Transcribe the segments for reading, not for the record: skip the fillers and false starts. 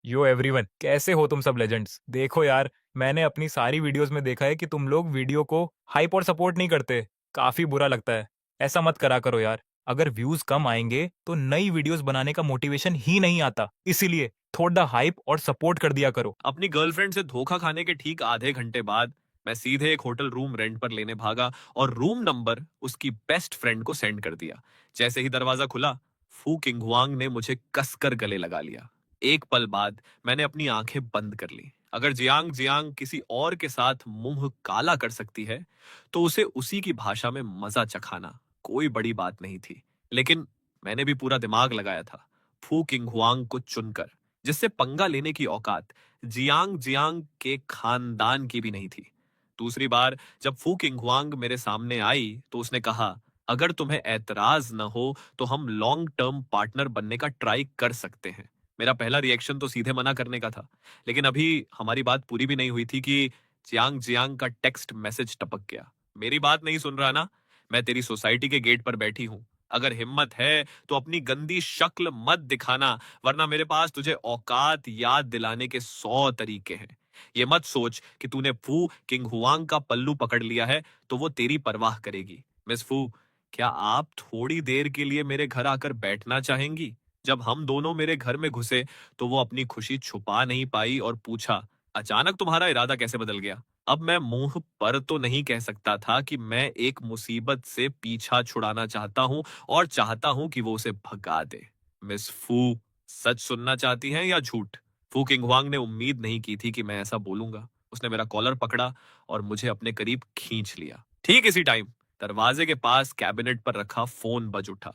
यो everyone, कैसे हो तुम सब लेजेंड्स। देखो यार, मैंने अपनी सारी वीडियोस में देखा है कि तुम लोग वीडियो को हाइप और सपोर्ट नहीं करते। काफी बुरा लगता है। ऐसा मत करा करो यार। अगर व्यूज कम आएंगे तो नई वीडियोस बनाने का मोटिवेशन ही नहीं आता। इसीलिए थोड़ा हाइप और सपोर्ट कर दिया करो। अपनी गर्लफ्रेंड से धोखा खाने के ठीक आधे घंटे बाद मैं सीधे एक होटल रूम रेंट पर लेने भागा और रूम नंबर उसकी बेस्ट फ्रेंड को सेंड कर दिया। जैसे ही दरवाजा खुला, फू किंगवांग ने मुझे कसकर गले लगा लिया। एक पल बाद मैंने अपनी आंखें बंद कर ली। अगर जियांग जियांग किसी और के साथ मुंह काला कर सकती है, तो उसे उसी की भाषा में मजा चखाना कोई बड़ी बात नहीं थी। लेकिन मैंने भी पूरा दिमाग लगाया था फू किंगवांग को चुनकर, जिससे पंगा लेने की औकात जियांग जियांग के खानदान की भी नहीं थी। दूसरी बार जब फू किंगवांग मेरे सामने आई तो उसने कहा, अगर तुम्हें ऐतराज न हो तो हम लॉन्ग टर्म पार्टनर बनने का ट्राई कर सकते हैं। मेरा पहला रिएक्शन तो सीधे मना करने का था, लेकिन अभी हमारी बात पूरी भी नहीं हुई थी कि जियांग जियांग का टेक्स्ट मैसेज टपक गया। मेरी बात नहीं सुन रहा ना? मैं तेरी सोसाइटी के गेट पर बैठी हूं। अगर हिम्मत है तो अपनी गंदी शक्ल मत दिखाना, वरना मेरे पास तुझे औकात याद दिलाने के 100 तरीके हैं। ये मत सोच कि तूने फू किंग हुआंग का पल्लू पकड़ लिया है तो वो तेरी परवाह करेगी। मिस फू, क्या आप थोड़ी देर के लिए मेरे घर आकर बैठना चाहेंगी? जब हम दोनों मेरे घर में घुसे तो वो अपनी खुशी छुपा नहीं पाई और पूछा, अचानक तुम्हारा इरादा कैसे बदल गया? अब मैं मुंह पर तो नहीं कह सकता था कि मैं एक मुसीबत से पीछा छुड़ाना चाहता हूं और चाहता हूं कि वो उसे भगा दे। मिस फू, सच सुनना चाहती हैं या झूठ? फू किंगवांग ने उम्मीद नहीं की थी कि मैं ऐसा बोलूंगा। उसने मेरा कॉलर पकड़ा और मुझे अपने करीब खींच लिया। ठीक इसी टाइम दरवाजे के पास कैबिनेट पर रखा फोन बज उठा।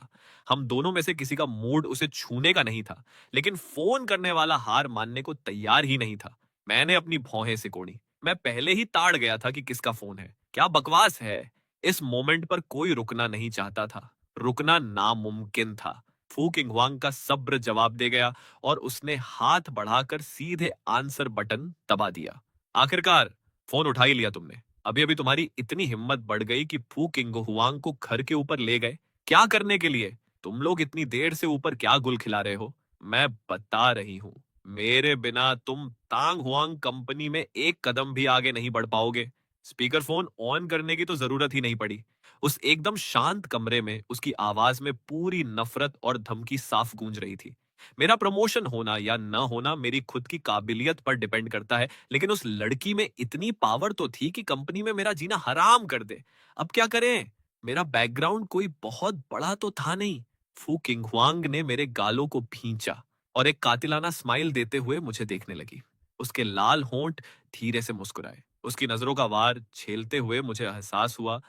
हम दोनों में से किसी का मूड उसे छूने का नहीं था, लेकिन फोन करने वाला हार मानने को तैयार ही नहीं था। मैंने अपनी भौहें सिकोड़ी। मैं पहले ही ताड़ गया था कि किसका फोन है। क्या बकवास है। इस मोमेंट पर कोई रुकना नहीं चाहता था। रुकना नामुमकिन था। फू किंगवांग का सब्र जवाब दे गया और उसने हाथ बढ़ाकर सीधे आंसर बटन दबा दिया। आखिरकार फोन उठा ही लिया तुमने। अभी अभी तुम्हारी इतनी हिम्मत बढ़ गई कि फू किंगहुआंग को घर के ऊपर ले गए। क्या करने के लिए? तुम लोग इतनी देर से ऊपर क्या गुल खिला रहे हो? मैं बता रही हूं, मेरे बिना तुम तांग हुआंग कंपनी में एक कदम भी आगे नहीं बढ़ पाओगे। स्पीकर फोन ऑन करने की तो जरूरत ही नहीं पड़ी। उस एकदम शांत कमरे में उसकी आवाज में पूरी नफरत और धमकी साफ गूंज रही थी। मेरा प्रमोशन होना या न होना मेरी खुद की काबिलियत पर डिपेंड करता है, लेकिन उस लड़की में इतनी पावर तो थी कि कंपनी में मेरा जीना हराम कर दे। अब क्या करें? मेरा बैकग्राउंड कोई बहुत बड़ा तो था नहीं। फू किंगहुआंग ने मेरे गालों को भींचा और एक कातिलाना स्माइल देते हुए मुझे देखने लगी। उसके लाल होंठ धीरे से मुस्कुराए। उसकी नजरों का वार झेलते हुए मुझे एहसास हुआ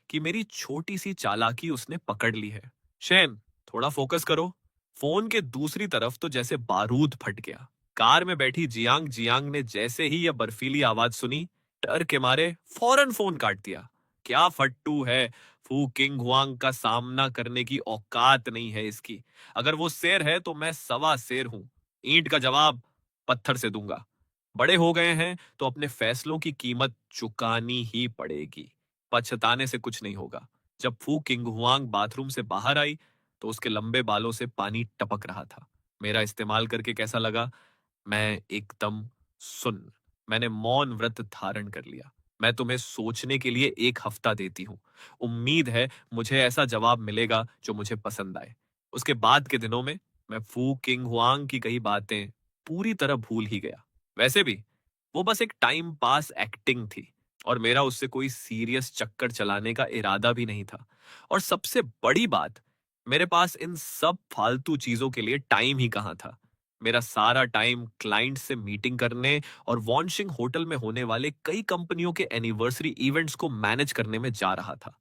कि मेरी छोटी सी चालाकी उसने पकड़ ली है। शैन, थोड़ा फोकस करो। फोन के दूसरी तरफ तो जैसे बारूद फट गया। कार में बैठी जियांग जियांग ने जैसे ही यह बर्फीली आवाज सुनी, डर के मारे फौरन फोन काट दिया। क्या फट्टू है। फू किंग हुआंग का सामना करने की औकात नहीं है इसकी। अगर वो शेर है तो मैं सवा शेर हूं। ईंट का जवाब पत्थर से दूंगा। बड़े हो गए हैं तो अपने फैसलों की कीमत चुकानी ही पड़ेगी। पछताने से कुछ नहीं होगा। जब फू किंगहुआंग बाथरूम से बाहर आई तो उसके लंबे बालों से पानी टपक रहा था। मेरा इस्तेमाल करके कैसा लगा? मैं एकदम सुन। मैंने मौन व्रत धारण कर लिया। मैं तुम्हें सोचने के लिए एक हफ्ता देती हूँ। उम्मीद है मुझे ऐसा जवाब मिलेगा जो मुझे पसंद आए। उसके बाद के दिनों में मैं फू किंग हुआंग की कही बातें पूरी तरह भूल ही गया। वैसे भी वो बस एक टाइम पास एक्टिंग थी और मेरा उससे कोई सीरियस चक्कर चलाने का इरादा भी नहीं था। और सबसे बड़ी बात, मेरे पास इन सब फालतू चीजों के लिए टाइम ही कहाँ था। मेरा सारा टाइम क्लाइंट से मीटिंग करने और वॉन्शिंग होटल में होने वाले कई कंपनियों के एनिवर्सरी इवेंट्स को मैनेज करने में जा रहा था।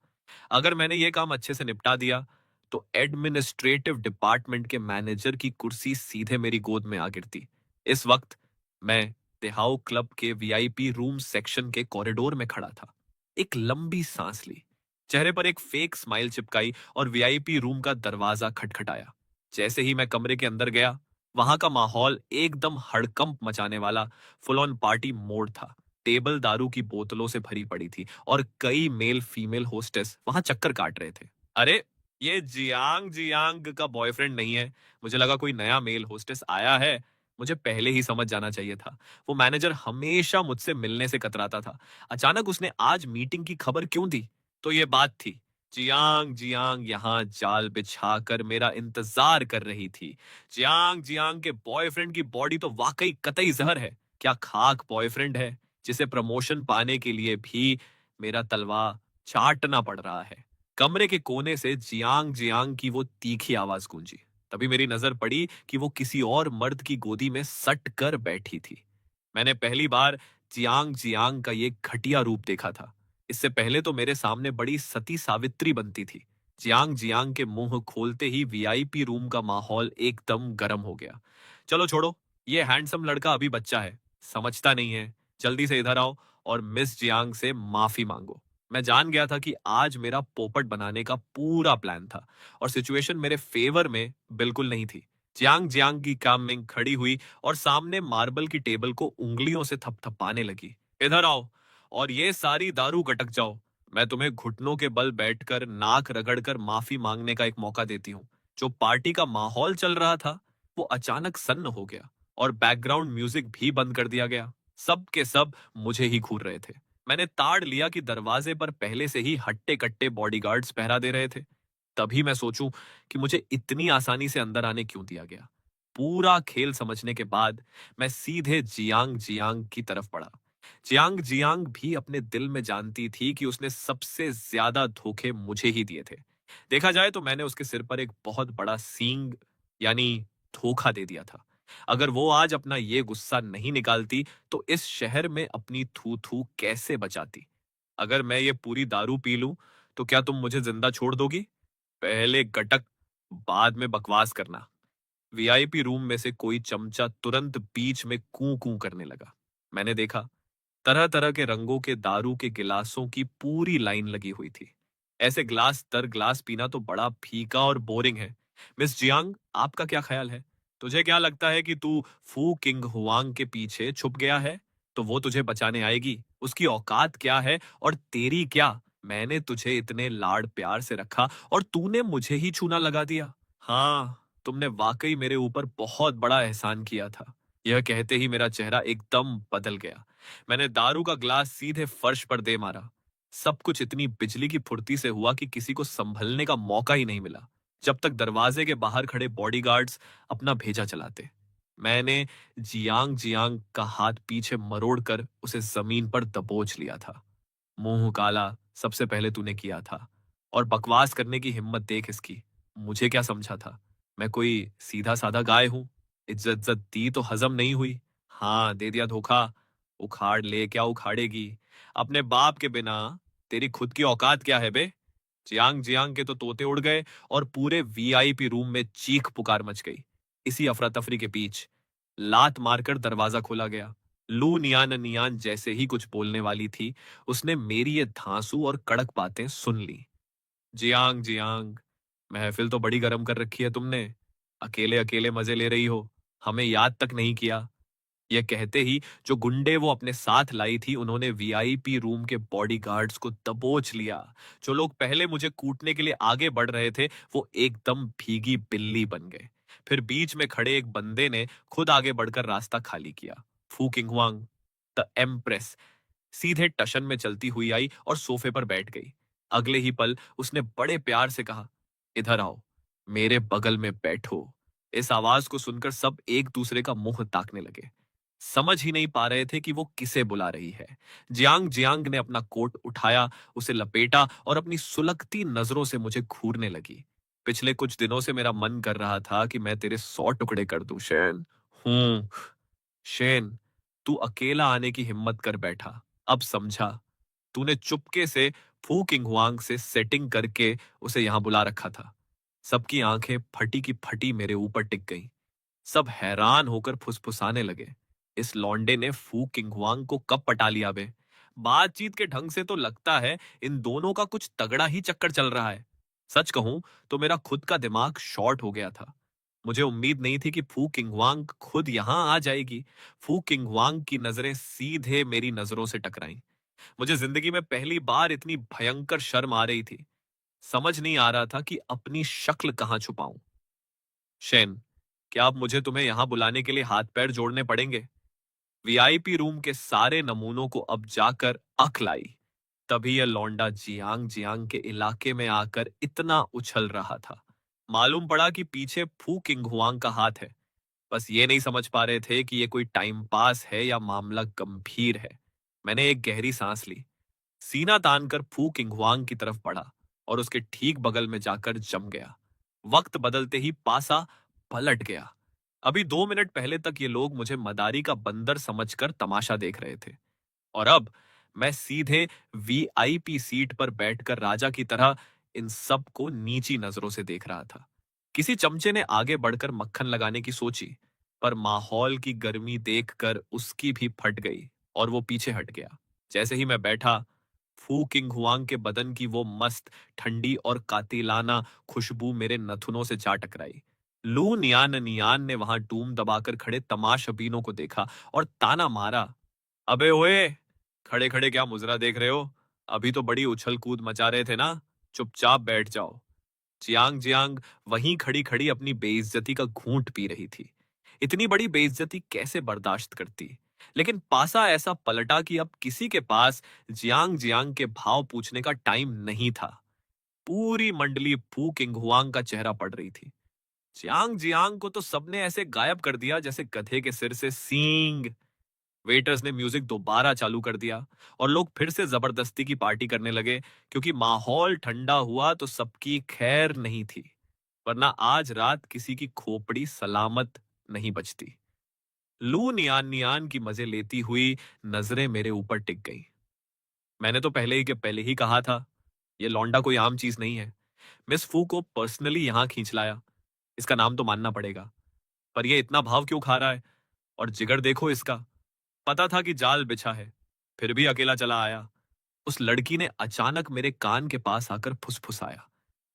अगर मैंने ये काम अच्छे से निपटा दिया तो एडमिनिस्ट्रेटिव डिपार्टमेंट के मैनेजर की कुर्सी सीधे मेरी गोद में आ गिरती। इस वक्त मैं तिहाऊ क्लब के वीआईपी रूम सेक्शन के कॉरिडोर में खड़ा था। एक लंबी सांस ली, चेहरे पर एक फेक स्माइल चिपकाई और वीआईपी रूम का दरवाजा खटखटाया। जैसे ही मैं कमरे के अंदर गया, वहां का माहौल एकदम हड़कंप मचाने वाला फुल ऑन पार्टी मोड था। टेबल दारू की बोतलों से भरी पड़ी थी और कई मेल फीमेल होस्टेस वहां चक्कर काट रहे थे। अरे, ये जियांग जियांग का बॉयफ्रेंड नहीं है? मुझे लगा कोई नया मेल होस्टेस आया है। मुझे पहले ही समझ जाना चाहिए था। वो मैनेजर हमेशा मुझसे मिलने से कतराता था। अचानक उसने आज मीटिंग की खबर क्यों दी? तो ये बात थी। जियांग जियांग यहाँ जाल बिछाकर मेरा इंतजार कर रही थी। जियांग जियांग के बॉयफ्रेंड की बॉडी तो वाकई कतई जहर है। क्या खाक बॉयफ्रेंड है जिसे प्रमोशन पाने के लिए भी मेरा तलवा चाटना पड़ रहा है। कमरे के कोने से जियांग जियांग की वो तीखी आवाज गूंजी। तभी मेरी नजर पड़ी कि वो किसी और मर्द की गोदी में सट कर बैठी थी। मैंने पहली बार जियांग जियांग का ये घटिया रूप देखा था। इससे पहले तो मेरे सामने बड़ी सती सावित्री बनती थी। जियांग जियांग के मुंह खोलते ही वीआईपी रूम का माहौल एकदम गर्म हो गया। चलो छोड़ो, ये हैंडसम लड़का अभी बच्चा है, समझता नहीं है। जल्दी से इधर आओ और मिस जियांग से माफी मांगो। मैं जान गया था कि आज मेरा पोपट बनाने का पूरा प्लान था और सिचुएशन मेरे फेवर में बिल्कुल नहीं थी। जियांग जियांग की कामिंग खड़ी हुई और सामने मार्बल की टेबल को उंगलियों से थपथपाने लगी। इधर आओ और ये सारी दारू गटक जाओ। मैं तुम्हें घुटनों के बल बैठकर नाक रगड़कर माफी मांगने का एक मौका देती हूँ। जो पार्टी का माहौल चल रहा था वो अचानक सन्न हो गया और बैकग्राउंड म्यूजिक भी बंद कर दिया गया। सब के सब मुझे ही घूर रहे थे। मैंने ताड़ लिया कि दरवाजे पर पहले से ही हट्टे कट्टे बॉडीगार्ड्स पहरा दे रहे थे। तभी मैं सोचूं कि मुझे इतनी आसानी से अंदर आने क्यों दिया गया। पूरा खेल समझने के बाद मैं सीधे जियांग जियांग की तरफ बढ़ा। जियांग जियांग भी अपने दिल में जानती थी कि उसने सबसे ज्यादा धोखे मुझे ही दिए थे। देखा जाए तो मैंने उसके सिर पर एक बहुत बड़ा सींग यानी धोखा दे दिया था। अगर वो आज अपना ये गुस्सा नहीं निकालती तो इस शहर में अपनी थू थू कैसे बचाती। अगर मैं ये पूरी दारू पी लूं तो क्या तुम मुझे जिंदा छोड़ दोगी? पहले गटक, बाद में बकवास करना। वीआईपी रूम में से कोई चमचा तुरंत बीच में कूं कूं करने लगा। मैंने देखा तरह तरह के रंगों के दारू के गिलासों की पूरी लाइन लगी हुई थी। ऐसे ग्लास दर ग्लास पीना तो बड़ा फीका और बोरिंग है। मिस जियांग, आपका क्या ख्याल है? तुझे क्या लगता है कि तू फू किंग हुआंग के पीछे छुप गया है तो वो तुझे बचाने आएगी? उसकी औकात क्या है और तेरी क्या? मैंने तुझे इतने लाड प्यार से रखा और तूने मुझे ही छूना लगा दिया। हाँ, तुमने वाकई मेरे ऊपर बहुत बड़ा एहसान किया था। यह कहते ही मेरा चेहरा एकदम बदल गया। मैंने दारू का ग्लास सीधे फर्श पर दे मारा। सब कुछ इतनी बिजली की फुर्ती से हुआ कि किसी को संभलने का मौका ही नहीं मिला जब तक दरवाजे के बाहर खड़े बॉडीगार्ड्स अपना भेजा चलाते। मैंने जियांग जियांग का हाथ पीछे मरोड़कर उसे जमीन पर दबोच लिया था। मुंह काला सबसे पहले तूने किया था और बकवास करने की हिम्मत देख इसकी। मुझे क्या समझा था? मैं कोई सीधा साधा गाय हूं? इज्जत इज्जत दी तो हजम नहीं हुई। हाँ, दे दिया धोखा। उखाड़ ले, क्या उखाड़ेगी? अपने बाप के बिना तेरी खुद की औकात क्या है बे? जियांग जियांग के तो तोते उड़ गए और पूरे वीआईपी रूम में चीख पुकार मच गई। इसी अफरा तफरी के बीच लात मारकर दरवाजा खोला गया। लू नियान नियान जैसे ही कुछ बोलने वाली थी, उसने मेरी ये धांसू और कड़क बातें सुन ली। जियांग जियांग, महफिल तो बड़ी गर्म कर रखी है तुमने। अकेले अकेले मजे ले रही हो, हमें याद तक नहीं किया। यह कहते ही जो गुंडे वो अपने साथ लाई थी उन्होंने वीआईपी रूम के बॉडीगार्ड्स को दबोच लिया। जो लोग पहले मुझे कूटने के लिए आगे बढ़ रहे थे वो एकदम भीगी बिल्ली बन गए। फिर बीच में खड़े एक बंदे ने खुद आगे बढ़कर रास्ता खाली किया। फू किंगवांग द एम्प्रेस सीधे टशन में चलती हुई आई और सोफे पर बैठ गई। अगले ही पल उसने बड़े प्यार से कहा, इधर आओ, मेरे बगल में बैठो। इस आवाज को सुनकर सब एक दूसरे का मुंह ताकने लगे। समझ ही नहीं पा रहे थे कि वो किसे बुला रही है। जियांग जियांग ने अपना कोट उठाया, उसे लपेटा और अपनी सुलगती नजरों से मुझे घूरने लगी। पिछले कुछ दिनों से मेरा मन कर रहा था कि मैं तेरे 100 टुकड़े कर दूं शेन। हूं शेन, तू अकेला आने की हिम्मत कर बैठा। अब समझा, तूने चुपके से फू किंगहुआंग से सेटिंग करके उसे यहां बुला रखा था। सबकी आंखें फटी की फटी मेरे ऊपर टिक गईं। सब हैरान होकर फुसफुसाने लगे। इस लौंडे ने फू किंगहुआंग को कब पटा लिया बे? बातचीत के ढंग से तो लगता है इन दोनों का कुछ तगड़ा ही चक्कर चल रहा है। सच कहूं तो मेरा खुद का दिमाग शॉर्ट हो गया था। मुझे उम्मीद नहीं थी कि फू किंगवांग खुद यहां आ जाएगी। फू किंगवांग की नजरें सीधे मेरी नजरों से टकराईं। मुझे जिंदगी में पहली बार इतनी भयंकर शर्म आ रही थी। समझ नहीं आ रहा था कि अपनी शक्ल कहां छुपाऊं। शेन, क्या अब मुझे तुम्हें यहाँ बुलाने के लिए हाथ पैर जोड़ने पड़ेंगे? वीआईपी रूम के सारे नमूनों को अब जाकर अक्ल आई। तभी यह लौंडा जियांग जियांग के इलाके में आकर इतना उछल रहा था। मालूम पड़ा कि पीछे फू किंगहुआंग का हाथ है। बस ये नहीं समझ पा रहे थे कि ये कोई टाइम पास है या मामला गंभीर है। मैंने एक गहरी सांस ली, सीना तानकर फू किंगहुआंग की तरफ बढ़ा और उसके ठीक बगल में जाकर जम गया। वक्त बदलते ही पासा पलट गया। अभी 2 मिनट पहले तक ये लोग मुझे मदारी का बंदर समझकर तमाशा देख रहे थे, और अब मैं सीधे वीआईपी सीट पर बैठकर राजा की तरह इन सब को नीची नजरों से देख रहा था। किसी चमचे ने आगे बढ़कर मक्खन लगाने की सोची, पर माहौल की गर्मी देखकर उसकी भी फट गई और वो पीछे हट गया। जैसे ही मैं बैठा, फू किंग हुआंग के बदन की वो मस्त, ठंडी और कातिलाना खुशबू मेरे नथुनों से जा टकराई। लू नियान नियान ने वहां टूम दबाकर खड़े तमाशबीनों को देखा और ताना मारा, अबे ओए, खड़े खड़े क्या मुजरा देख रहे हो? अभी तो बड़ी उछल कूद मचा रहे थे ना, चुपचाप बैठ जाओ। जियांग जियांग वहीं खड़ी खड़ी अपनी बेइज्जती का घूंट पी रही थी। इतनी बड़ी बेइज्जती कैसे बर्दाश्त करती? लेकिन पासा ऐसा पलटा कि अब किसी के पास जियांग जियांग के भाव पूछने का टाइम नहीं था। पूरी मंडली फू किंगहुआंग का चेहरा पड़ रही थी। जियांग जियांग को तो सबने ऐसे गायब कर दिया जैसे गधे के सिर से सींग। वेटर्स ने म्यूजिक दोबारा चालू कर दिया और लोग फिर से जबरदस्ती की पार्टी करने लगे, क्योंकि माहौल ठंडा हुआ तो सबकी खैर नहीं थी, वरना आज रात किसी की खोपड़ी सलामत नहीं बचती। लू नियान नियान की मजे लेती हुई नजरें मेरे ऊपर टिक गई। मैंने तो पहले ही के पहले ही कहा था, ये लौंडा कोई आम चीज नहीं है। मिस फू को पर्सनली यहां खींच लाया, इसका नाम तो मानना पड़ेगा। पर ये इतना भाव क्यों खा रहा है? और जिगर देखो इसका। पता था कि जाल बिछा है, फिर भी अकेला चला आया। उस लड़की ने अचानक मेरे कान के पास आकर फुसफुसाया,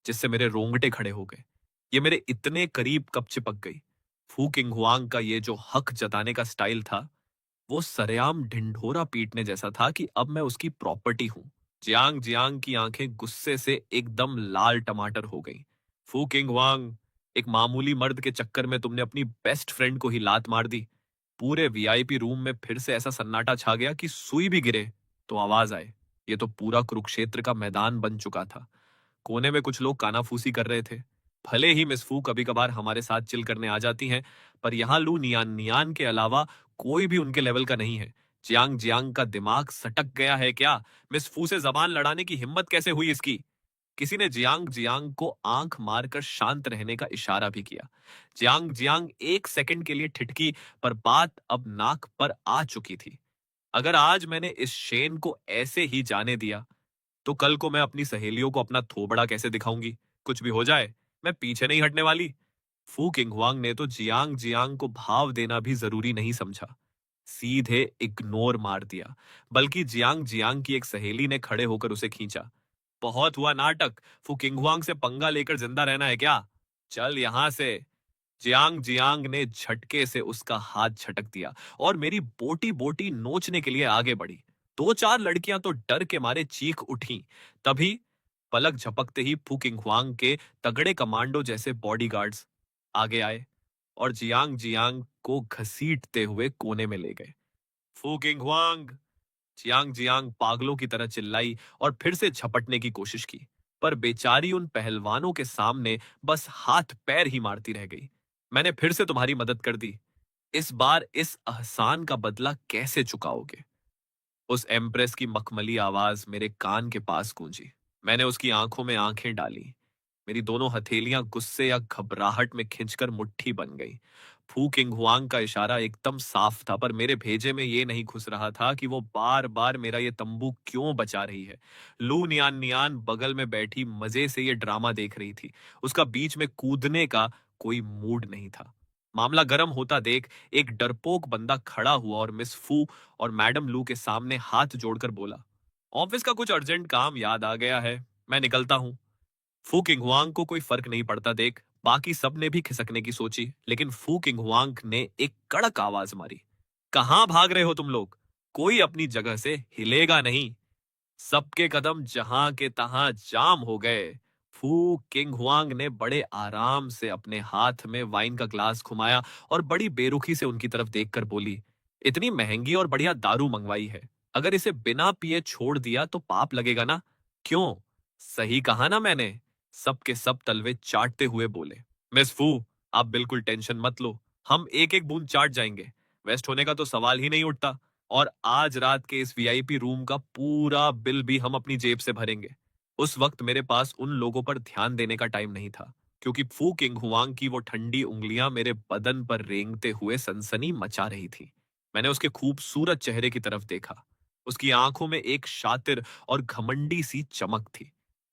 जिससे मेरे रोंगटे खड़े हो गए। ये मेरे इतने करीब कब चिपक गई? फू किंगहुआंग का ये जो हक जताने का स्टाइल था, वो सरेआम ढिंढोरा पीटने जैसा था कि अब मैं उसकी प्रॉपर्टी हूं। जियांग जियांग की आंखें गुस्से से एकदम लाल टमाटर हो गईं। फू किंगहुआंग, एक मामूली मर्द के चक्कर में तुमने अपनी बेस्ट फ्रेंड को ही लात मार दी। पूरे वीआईपी रूम में फिर से ऐसा सन्नाटा छा गया कि सुई भी गिरे तो आवाज आए। ये तो पूरा कुरुक्षेत्र का मैदान बन चुका था। कोने में कुछ लोग कानाफूसी कर रहे थे। भले ही मिस फू कभी कभार हमारे साथ चिल करने आ जाती हैं, पर यहाँ लू नियान नियान के अलावा कोई भी उनके लेवल का नहीं है। जियांग जियांग का दिमाग सटक गया है क्या? मिस फू से जबान लड़ाने की हिम्मत कैसे हुई इसकी? किसी ने जियांग जियांग को आंख मारकर शांत रहने का इशारा भी किया। जियांग जियांग 1 सेकंड के लिए ठिठकी, पर बात अब नाक पर आ चुकी थी। अगर आज मैंने इस शेन को ऐसे ही जाने दिया, तो कल को मैं अपनी सहेलियों को अपना थोबड़ा कैसे दिखाऊंगी? कुछ भी हो जाए, मैं पीछे नहीं हटने वाली। फू किंगहुआंग ने तो जियांग जियांग को भाव देना भी जरूरी नहीं समझा, सीधे इग्नोर मार दिया। बल्कि जियांग जियांग की एक सहेली ने खड़े होकर उसे खींचा। बहुत हुआ नाटक, फू किंगहुआंग से पंगा लेकर जिंदा रहना है क्या? चल यहां से। जियांग जियांग ने झटके से उसका हाथ झटक दिया और मेरी बोटी बोटी नोचने के लिए आगे बढ़ी। 2-4 लड़कियां तो डर के मारे चीख उठी। तभी पलक झपकते ही फू किंगहुआंग के तगड़े कमांडो जैसे बॉडीगार्ड्स आगे आए और जियांग जियांग को घसीटते हुए कोने में ले गए। फू किंगहुआंग! जियांग जियांग पागलों की तरह चिल्लाई और फिर से झपटने की कोशिश की, पर बेचारी उन पहलवानों के सामने बस हाथ पैर ही मारती रह गई। मैंने फिर से तुम्हारी मदद कर दी, इस बार इस एहसान का बदला कैसे चुकाओगे? उस एम्प्रेस की मखमली आवाज मेरे कान के पास गूंजी। मैंने उसकी आंखों में आंखें डाली। मेरी दोनों हथेलियां गुस्से या घबराहट में खिंचकर मुट्ठी बन गई। फू किंगहुआंग का इशारा एकदम साफ था, पर मेरे भेजे में ये नहीं घुस रहा था कि वो बार बार मेरा ये तंबू क्यों बचा रही है। लू नियान नियान बगल में बैठी मजे से ये ड्रामा देख रही थी। उसका बीच में कूदने का कोई मूड नहीं था। मामला गर्म होता देख एक डरपोक बंदा खड़ा हुआ और मिस फू और मैडम लू के सामने हाथ जोड़कर बोला, ऑफिस का कुछ अर्जेंट काम याद आ गया है, मैं निकलता हूं। फू किंगहुआंग को कोई फर्क नहीं पड़ता देख बाकी सब ने भी खिसकने की सोची, लेकिन फू किंगहुआंग ने एक कड़क आवाज मारी, कहां भाग रहे हो तुम लोग? कोई अपनी जगह से हिलेगा नहीं। सबके कदम जहां के तहां जाम हो गए। फू किंग हुआंग ने बड़े आराम से अपने हाथ में वाइन का ग्लास घुमाया और बड़ी बेरुखी से उनकी तरफ देखकर बोली, इतनी महंगी और बढ़िया दारू मंगवाई है, अगर इसे बिना पिए छोड़ दिया तो पाप लगेगा ना? क्यों? सही कहा ना मैंने? सब के सब तलवे चाटते हुए बोले। मिस फू, आप बिल्कुल टेंशन मत लो, हम एक एक बूंद चाट जाएंगे, वेस्ट होने का तो सवाल ही नहीं उठता। और आज रात के इस वीआईपी रूम का पूरा बिल भी हम अपनी जेब से भरेंगे। उस वक्त मेरे पास उन लोगों पर ध्यान देने का टाइम नहीं था, क्योंकि फू किंग हुआंग की वो ठंडी उंगलियां मेरे बदन पर रेंगते हुए सनसनी मचा रही थी। मैंने उसके खूबसूरत चेहरे की तरफ देखा। उसकी आंखों में एक शातिर और घमंडी सी चमक थी।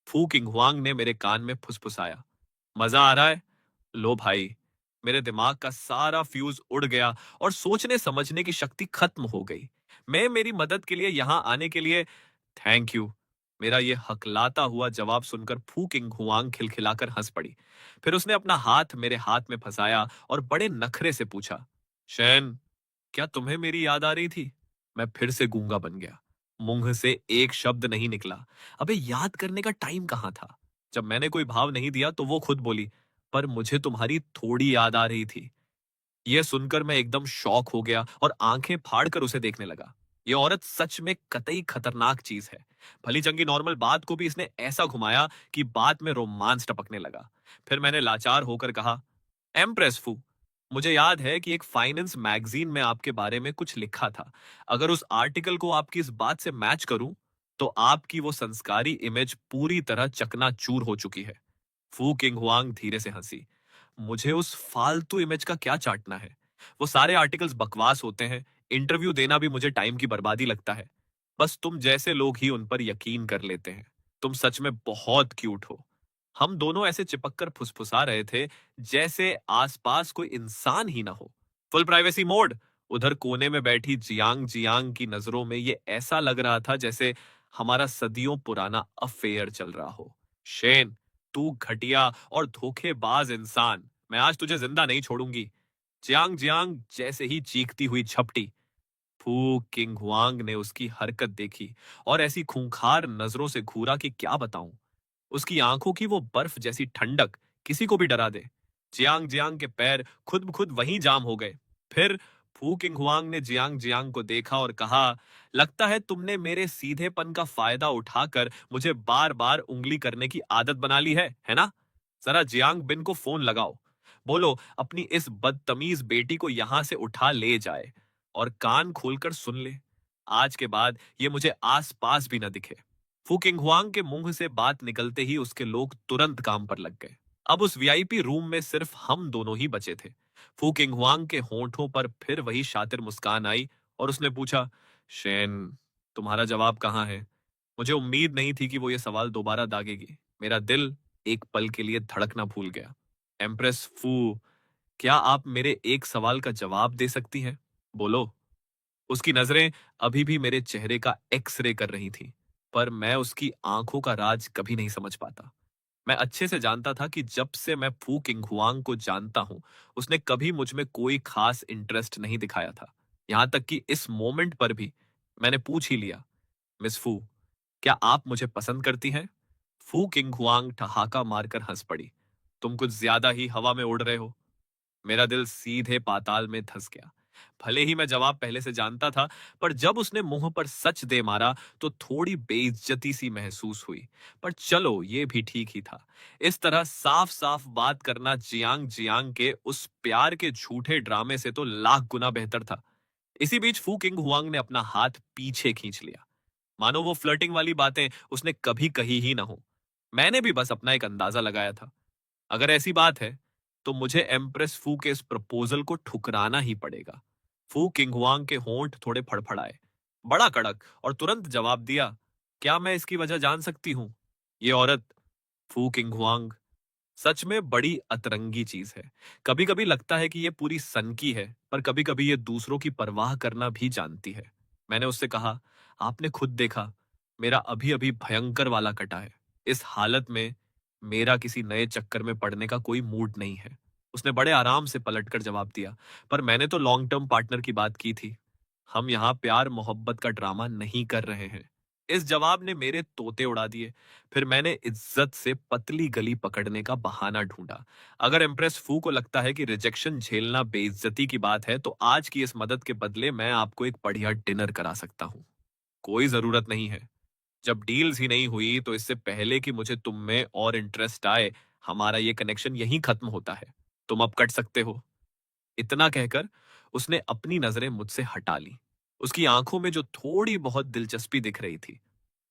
फू किंग हुआंग ने मेरे कान में फुसफुसाया, मजा आ रहा है? लो भाई, मेरे दिमाग का सारा फ्यूज उड़ गया और सोचने समझने की शक्ति खत्म हो गई। मैं मेरी मदद के लिए यहां आने के लिए थैंक यू। मेरा ये हकलाता हुआ जवाब सुनकर फू किंग हुआंग खिलखिलाकर हंस पड़ी। फिर उसने अपना हाथ मेरे हाथ में फंसाया और बड़े नखरे से पूछा, शैन, क्या तुम्हें मेरी याद आ रही थी? मैं फिर से गूंगा बन गया। मुंह से एक शब्द नहीं निकला। अबे याद करने का टाइम कहाँ था? जब मैंने कोई भाव नहीं दिया तो वो खुद बोली, पर मुझे तुम्हारी थोड़ी याद आ रही थी। यह सुनकर मैं एकदम शॉक हो गया और आंखें फाड़कर उसे देखने लगा। ये औरत सच में कतई खतरनाक चीज है। भली चंगी नॉर्मल बात को भी इसने ऐसा घुमाया कि बात में रोमांस टपकने लगा। फिर मैंने लाचार होकर कहा, एम्प्रेस फू, मुझे याद है कि एक फाइनेंस मैगजीन में आपके बारे में कुछ लिखा था। अगर उस आर्टिकल को आपकी इस बात से मैच करूं, तो आपकी वो संस्कारी इमेज पूरी तरह चकनाचूर हो चुकी है। फू किंग हुआंग धीरे से हंसी। मुझे उस फालतू इमेज का क्या चाटना है? वो सारे आर्टिकल्स बकवास होते हैं। इंटरव्यू देना भी मुझे टाइम की बर्बादी लगता है। बस तुम जैसे लोग ही उन पर यकीन कर लेते हैं। तुम सच में बहुत क्यूट हो। हम दोनों ऐसे चिपक कर फुसफुसा रहे थे जैसे आसपास कोई इंसान ही ना हो। Full privacy mode. उधर कोने में बैठी जियांग जियांग की नजरों में ये ऐसा लग रहा था जैसे हमारा सदियों पुराना अफेयर चल रहा हो। शेन, तू घटिया और धोखेबाज इंसान, मैं आज तुझे जिंदा नहीं छोड़ूंगी। जियांग जियांग जैसे ही चीखती हुई झपटी। फू किंग हुआंग ने उसकी हरकत देखी और ऐसी खूंखार नजरों से घूरा कि क्या बताऊं। उसकी आंखों की वो बर्फ जैसी ठंडक किसी को भी डरा दे। जियांग जियांग के पैर खुद ब खुद वहीं जाम हो गए। फिर फू किंग हुआंग ने जियांग जियांग को देखा और कहा, लगता है तुमने मेरे सीधेपन का फायदा उठाकर मुझे बार बार उंगली करने की आदत बना ली है ना? जरा जियांग बिन को फोन लगाओ, बोलो अपनी इस बदतमीज बेटी को यहां से उठा ले जाए और कान खोलकर सुन ले। आज के बाद ये मुझे आस पास भी न दिखे। फूकिंग हुआंग के मुंह से बात निकलते ही उसके लोग तुरंत काम पर लग गए। अब उस वीआईपी रूम में सिर्फ हम दोनों ही बचे थे। फूकिंग हुआंग के होंठों पर फिर वही शातिर मुस्कान आई और उसने पूछा, शेन, तुम्हारा जवाब कहाँ है? मुझे उम्मीद नहीं थी कि वो ये सवाल दोबारा दागेगी। मेरा दिल एक पल के लिए धड़कना भूल गया। एम्प्रेस फू, क्या आप मेरे एक सवाल का जवाब दे सकती हैं? बोलो। उसकी नजरें अभी भी मेरे चेहरे का एक्सरे कर रही थीं, पर मैं उसकी आंखों का राज कभी नहीं समझ पाता। मैं अच्छे से जानता था कि जब से मैं फू किंग हुआंग को जानता हूं, उसने कभी मुझ में कोई खास इंटरेस्ट नहीं दिखाया था। यहां तक कि इस मोमेंट पर भी मैंने पूछ ही लिया, मिस फू, क्या आप मुझे पसंद करती हैं? फू किंग हुआंग ठहाका मारकर हंस पड़ी। तुम कुछ ज्यादा ही हवा में उड़ रहे हो। मेरा दिल सीधे पाताल में धंस गया। भले ही मैं जवाब पहले से जानता था, पर जब उसने मुंह पर सच दे मारा तो थोड़ी बेइज्जती सी महसूस हुई। पर चलो, ये भी ठीक ही था। इस तरह साफ साफ बात करना जियांग जियांग के उस प्यार के झूठे ड्रामे से तो लाख गुना बेहतर था। इसी बीच फू किंग हुआंग ने अपना हाथ पीछे खींच लिया, मानो वो फ्लर्टिंग वाली बातें उसने कभी कही ही ना हो। मैंने भी बस अपना एक अंदाजा लगाया था। अगर ऐसी बात है, तो मुझे एम्प्रेस फू के इस प्रपोजल को ठुकराना ही पड़ेगा। फू किंगवांग के होंठ थोड़े फड़फड़ाए, बड़ा कड़क, और तुरंत जवाब दिया, क्या मैं इसकी वजह जान सकती हूँ? ये औरत, फू किंगवांग, सच में बड़ी अतरंगी चीज है। कभी कभी लगता है कि ये पूरी सनकी है, पर कभी कभी ये दूसरों की परवाह करना भी जानती है। मैंने उससे कहा, आपने खुद देखा, मेरा अभी अभी भयंकर वाला कटा है। इस हालत में मेरा किसी नए चक्कर में पड़ने का कोई मूड नहीं है। उसने बड़े आराम से पलटकर जवाब दिया, पर मैंने तो लॉन्ग टर्म पार्टनर की बात की थी। हम यहाँ प्यार मोहब्बत का ड्रामा नहीं कर रहे हैं। इस जवाब ने मेरे तोते उड़ा दिए। फिर मैंने इज्जत से पतली गली पकड़ने का बहाना ढूंढा। अगर इम्प्रेस फू को लगता है कि रिजेक्शन झेलना बेइज्जती की बात है, तो आज की इस मदद के बदले मैं आपको एक बढ़िया डिनर करा सकता हूँ। कोई जरूरत नहीं है। जब डील्स ही नहीं हुई, तो इससे पहले कि मुझे तुम में और इंटरेस्ट आए, हमारा ये कनेक्शन यहीं खत्म होता है। तुम अब कट सकते हो। इतना कहकर उसने अपनी नजरें मुझसे हटा ली। उसकी आंखों में जो थोड़ी बहुत दिलचस्पी दिख रही थी,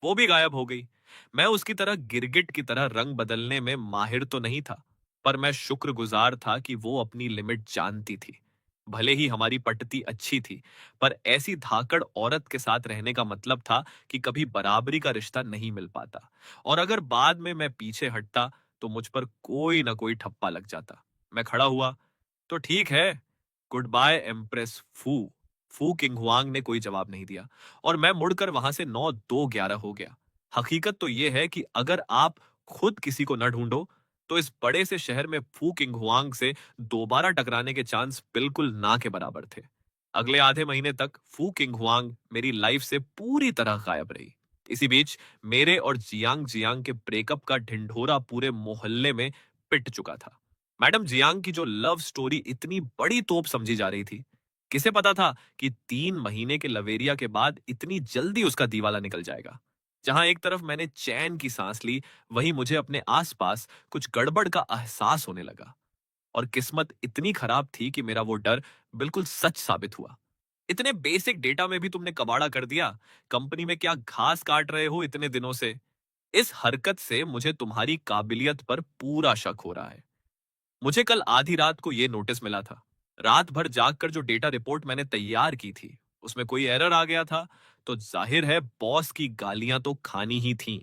वो भी गायब हो गई। मैं उसकी तरह गिरगिट की तरह रंग बदलने में माहिर तो नहीं था, पर मैं शुक्रगुजार था कि वो अपनी लिमिट जानती थी। भले ही हमारी पटती अच्छी थी, पर ऐसी धाकड़ औरत के साथ रहने का मतलब था कि कभी बराबरी का रिश्ता नहीं मिल पाता, और अगर बाद में मैं पीछे हटता, तो मुझ पर कोई ना कोई ठप्पा लग जाता। मैं खड़ा हुआ। तो ठीक है, गुड बाय एम्प्रेस फू। फू किंगहुआंग ने कोई जवाब नहीं दिया, और मैं मुड़कर वहां से 9-2-11 हो गया। हकीकत तो यह है कि अगर आप खुद किसी को न ढूंढो, तो इस बड़े से शहर में फू किंगहुआंग से दोबारा टकराने के चांस बिल्कुल ना के बराबर थे। अगले आधे महीने तक फू किंगहुआंग मेरी लाइफ से पूरी तरह गायब रही। इसी बीच मेरे और जियांग जियांग के ब्रेकअप का ढिंढोरा पूरे मोहल्ले में पिट चुका था। मैडम जियांग की जो लव स्टोरी इतनी बड़ी तोप समझी जा रही थी, किसे पता था कि 3 महीने के लवेरिया के बाद इतनी जल्दी उसका दीवाला निकल जाएगा। जहां एक तरफ मैंने चैन की सांस ली, वहीं मुझे अपने आसपास कुछ गड़बड़ का एहसास होने लगा। और किस्मत इतनी खराब थी कि मेरा वो डर बिल्कुल सच साबित हुआ। इतने बेसिक डेटा में भी तुमने कबाड़ा कर दिया। कंपनी में क्या घास काट रहे हो इतने दिनों से? इस हरकत से मुझे तुम्हारी काबिलियत पर पूरा शक हो रहा है। मुझे कल आधी रात को यह नोटिस मिला था। रात भर जागकर जो डेटा रिपोर्ट मैंने तैयार की थी, उसमें कोई एरर आ गया था, तो जाहिर है बॉस की गालियां तो खानी ही थीं।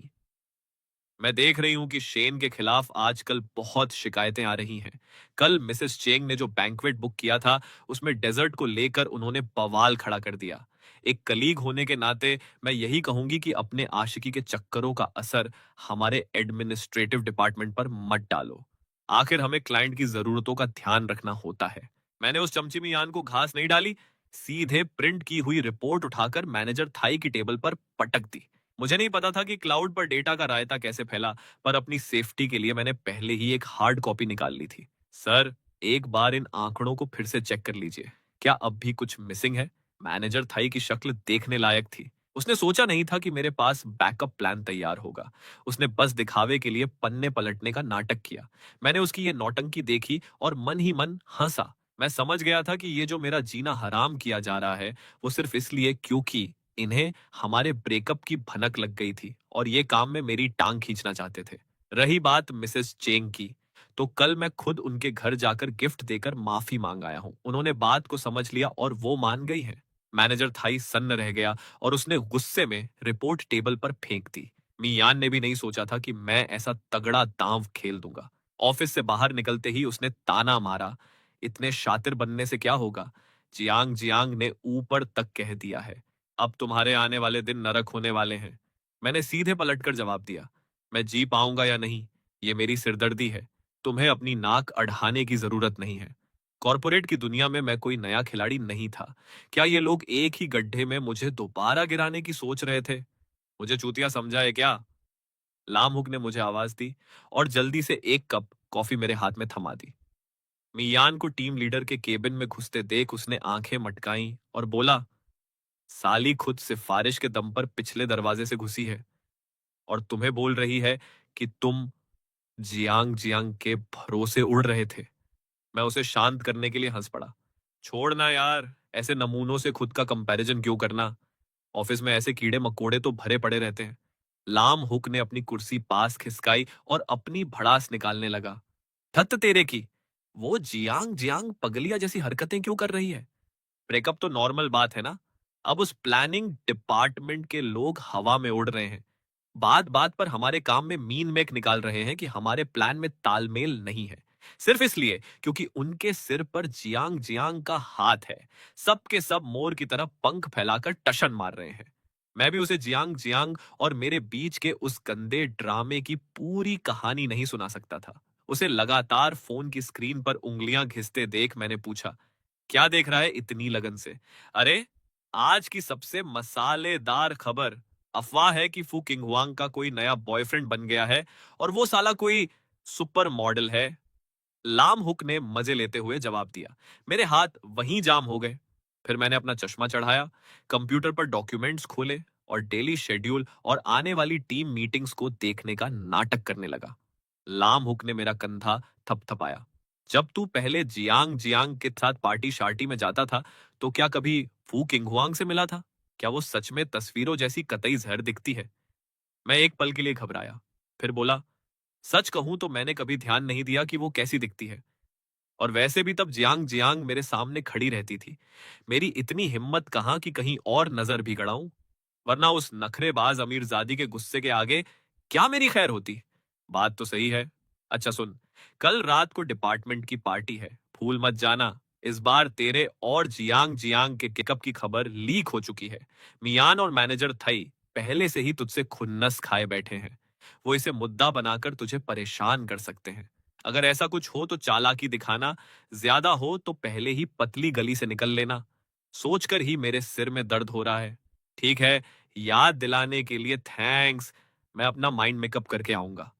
मैं देख रही हूं कि शेन के खिलाफ आजकल बहुत शिकायतें आ रही हैं। कल मिसेस चेंग ने जो बैंक्वेट बुक किया था, उसमें डेजर्ट को लेकर उन्होंने बवाल खड़ा कर दिया। एक कलीग होने के नाते मैं यही कहूंगी कि अपने आशिकी के चक्करों का असर हमारे एडमिनिस्ट्रेटिव डिपार्टमेंट पर मत डालो। आखिर हमें क्लाइंट की जरूरतों का ध्यान रखना होता है। मैंने उस चमची मियान को घास नहीं डाली, सीधे प्रिंट की हुई रिपोर्ट उठाकर मैनेजर थाई की टेबल पर पटक दी। मुझे नहीं पता था कि क्लाउड पर डेटा का रायता कैसे फैला, पर अपनी सेफ्टी के लिए मैंने पहले ही एक हार्ड कॉपी निकाल ली थी। सर, एक बार इन आंकड़ों को फिर से चेक कर लीजिए। क्या अब भी कुछ मिसिंग है? मैनेजर थाई की शक्ल देखने लायक थी। उसने सोचा नहीं था कि मेरे पास बैकअप प्लान तैयार होगा। उसने बस दिखावे के लिए पन्ने पलटने का नाटक किया। मैंने उसकी ये नौटंकी देखी और मन ही मन हंसा। मैं समझ गया था कि ये जो मेरा जीना हराम किया जा रहा है, वो सिर्फ इसलिए क्योंकि इन्हें हमारे ब्रेकअप की भनक लग गई थी और ये काम में मेरी टांग खींचना चाहते थे। रही बात मिसेस चेंग की, तो कल मैं खुद उनके घर जाकर गिफ्ट देकर माफी मांग आया हूं। उन्होंने बात को समझ लिया और वो मान गई है। मैनेजर थाई सन्न रह गया और उसने गुस्से में रिपोर्ट टेबल पर फेंक दी। मियान ने भी नहीं सोचा था कि मैं ऐसा तगड़ा दांव खेल दूंगा। ऑफिस से बाहर निकलते ही उसने ताना मारा, इतने शातिर बनने से क्या होगा? जियांग जियांग ने ऊपर तक कह दिया है, अब तुम्हारे आने वाले दिन नरक होने वाले हैं। मैंने सीधे पलटकर जवाब दिया, मैं जी पाऊंगा या नहीं, ये मेरी सिरदर्दी है। तुम्हें अपनी नाक अढ़ाने की जरूरत नहीं है। कॉरपोरेट की दुनिया में मैं कोई नया खिलाड़ी नहीं था। क्या ये लोग एक ही गड्ढे में मुझे दोबारा गिराने की सोच रहे थे? मुझे चूतिया समझा है क्या? लामहुक ने मुझे आवाज दी और जल्दी से एक कप कॉफी मेरे हाथ में थमा दी। मियान को टीम लीडर के केबिन में घुसते देख उसने आंखें मटकाई और बोला, साली खुद सिफारिश के दम पर पिछले दरवाजे से घुसी है और तुम्हें बोल रही है कि तुम जियांग जियांग के भरोसे उड़ रहे थे। मैं उसे शांत करने के लिए हंस पड़ा। छोड़ना यार, ऐसे नमूनों से खुद का कंपैरिजन क्यों करना? ऑफिस में ऐसे कीड़े मकोड़े तो भरे पड़े रहते हैं। लाम हुक ने अपनी कुर्सी पास खिसकाई और अपनी भड़ास निकालने लगा। धत तेरे की, वो जियांग जियांग पगलिया जैसी हरकतें क्यों कर रही है? ब्रेकअप तो नॉर्मल बात है ना। अब उस प्लानिंग डिपार्टमेंट के लोग हवा में उड़ रहे हैं। बात बात पर हमारे काम में मीन मेक निकाल रहे हैं कि हमारे प्लान में तालमेल नहीं है, सिर्फ इसलिए क्योंकि उनके सिर पर जियांग जियांग का हाथ है। सब के सब मोर की तरह पंख फैलाकर टशन मार रहे हैं। मैं भी उसे जियांग जियांग और मेरे बीच के उस गंदे ड्रामे की पूरी कहानी नहीं सुना सकता था। उसे लगातार फोन की स्क्रीन पर उंगलियां घिसते देख मैंने पूछा, क्या देख रहा है इतनी लगन से? अरे, आज की सबसे मसालेदार खबर, अफवाह है कि फू किंग हुआंग का कोई नया बॉयफ्रेंड बन गया है और वो साला कोई सुपर मॉडल है। लाम हुक ने मजे लेते हुए जवाब दिया। मेरे हाथ वहीं जाम हो गए। फिर मैंने अपना चश्मा चढ़ाया, कंप्यूटर पर डॉक्यूमेंट्स खोले और डेली शेड्यूल और आने वाली टीम मीटिंग्स को देखने का नाटक करने लगा। लाम हुक ने मेरा कंधा थपथपाया। जब तू पहले जियांग जियांग के साथ पार्टी शार्टी में जाता था, तो क्या कभी फू किंगहुआंग से मिला था? क्या वो सच में तस्वीरों जैसी कतई जहर दिखती है? मैं एक पल के लिए घबराया, फिर बोला, सच कहूं तो मैंने कभी ध्यान नहीं दिया कि वो कैसी दिखती है। और वैसे भी तब जियांग जियांग मेरे सामने खड़ी रहती थी। मेरी इतनी हिम्मत कहां कि कहीं और नजर भी गड़ाऊं, वरना उस नखरेबाज अमीरजादी के गुस्से के आगे क्या मेरी खैर होती। बात तो सही है। अच्छा सुन, कल रात को डिपार्टमेंट की पार्टी है, भूल मत जाना। इस बार तेरे और जियांग जियांग के किकअप की खबर लीक हो चुकी है। मियान और मैनेजर थई पहले से ही तुझसे खुन्नस खाए बैठे हैं। वो इसे मुद्दा बनाकर तुझे परेशान कर सकते हैं। अगर ऐसा कुछ हो तो चालाकी दिखाना, ज्यादा हो तो पहले ही पतली गली से निकल लेना। सोचकर ही मेरे सिर में दर्द हो रहा है। ठीक है, याद दिलाने के लिए थैंक्स। मैं अपना माइंड मेकअप करके आऊंगा।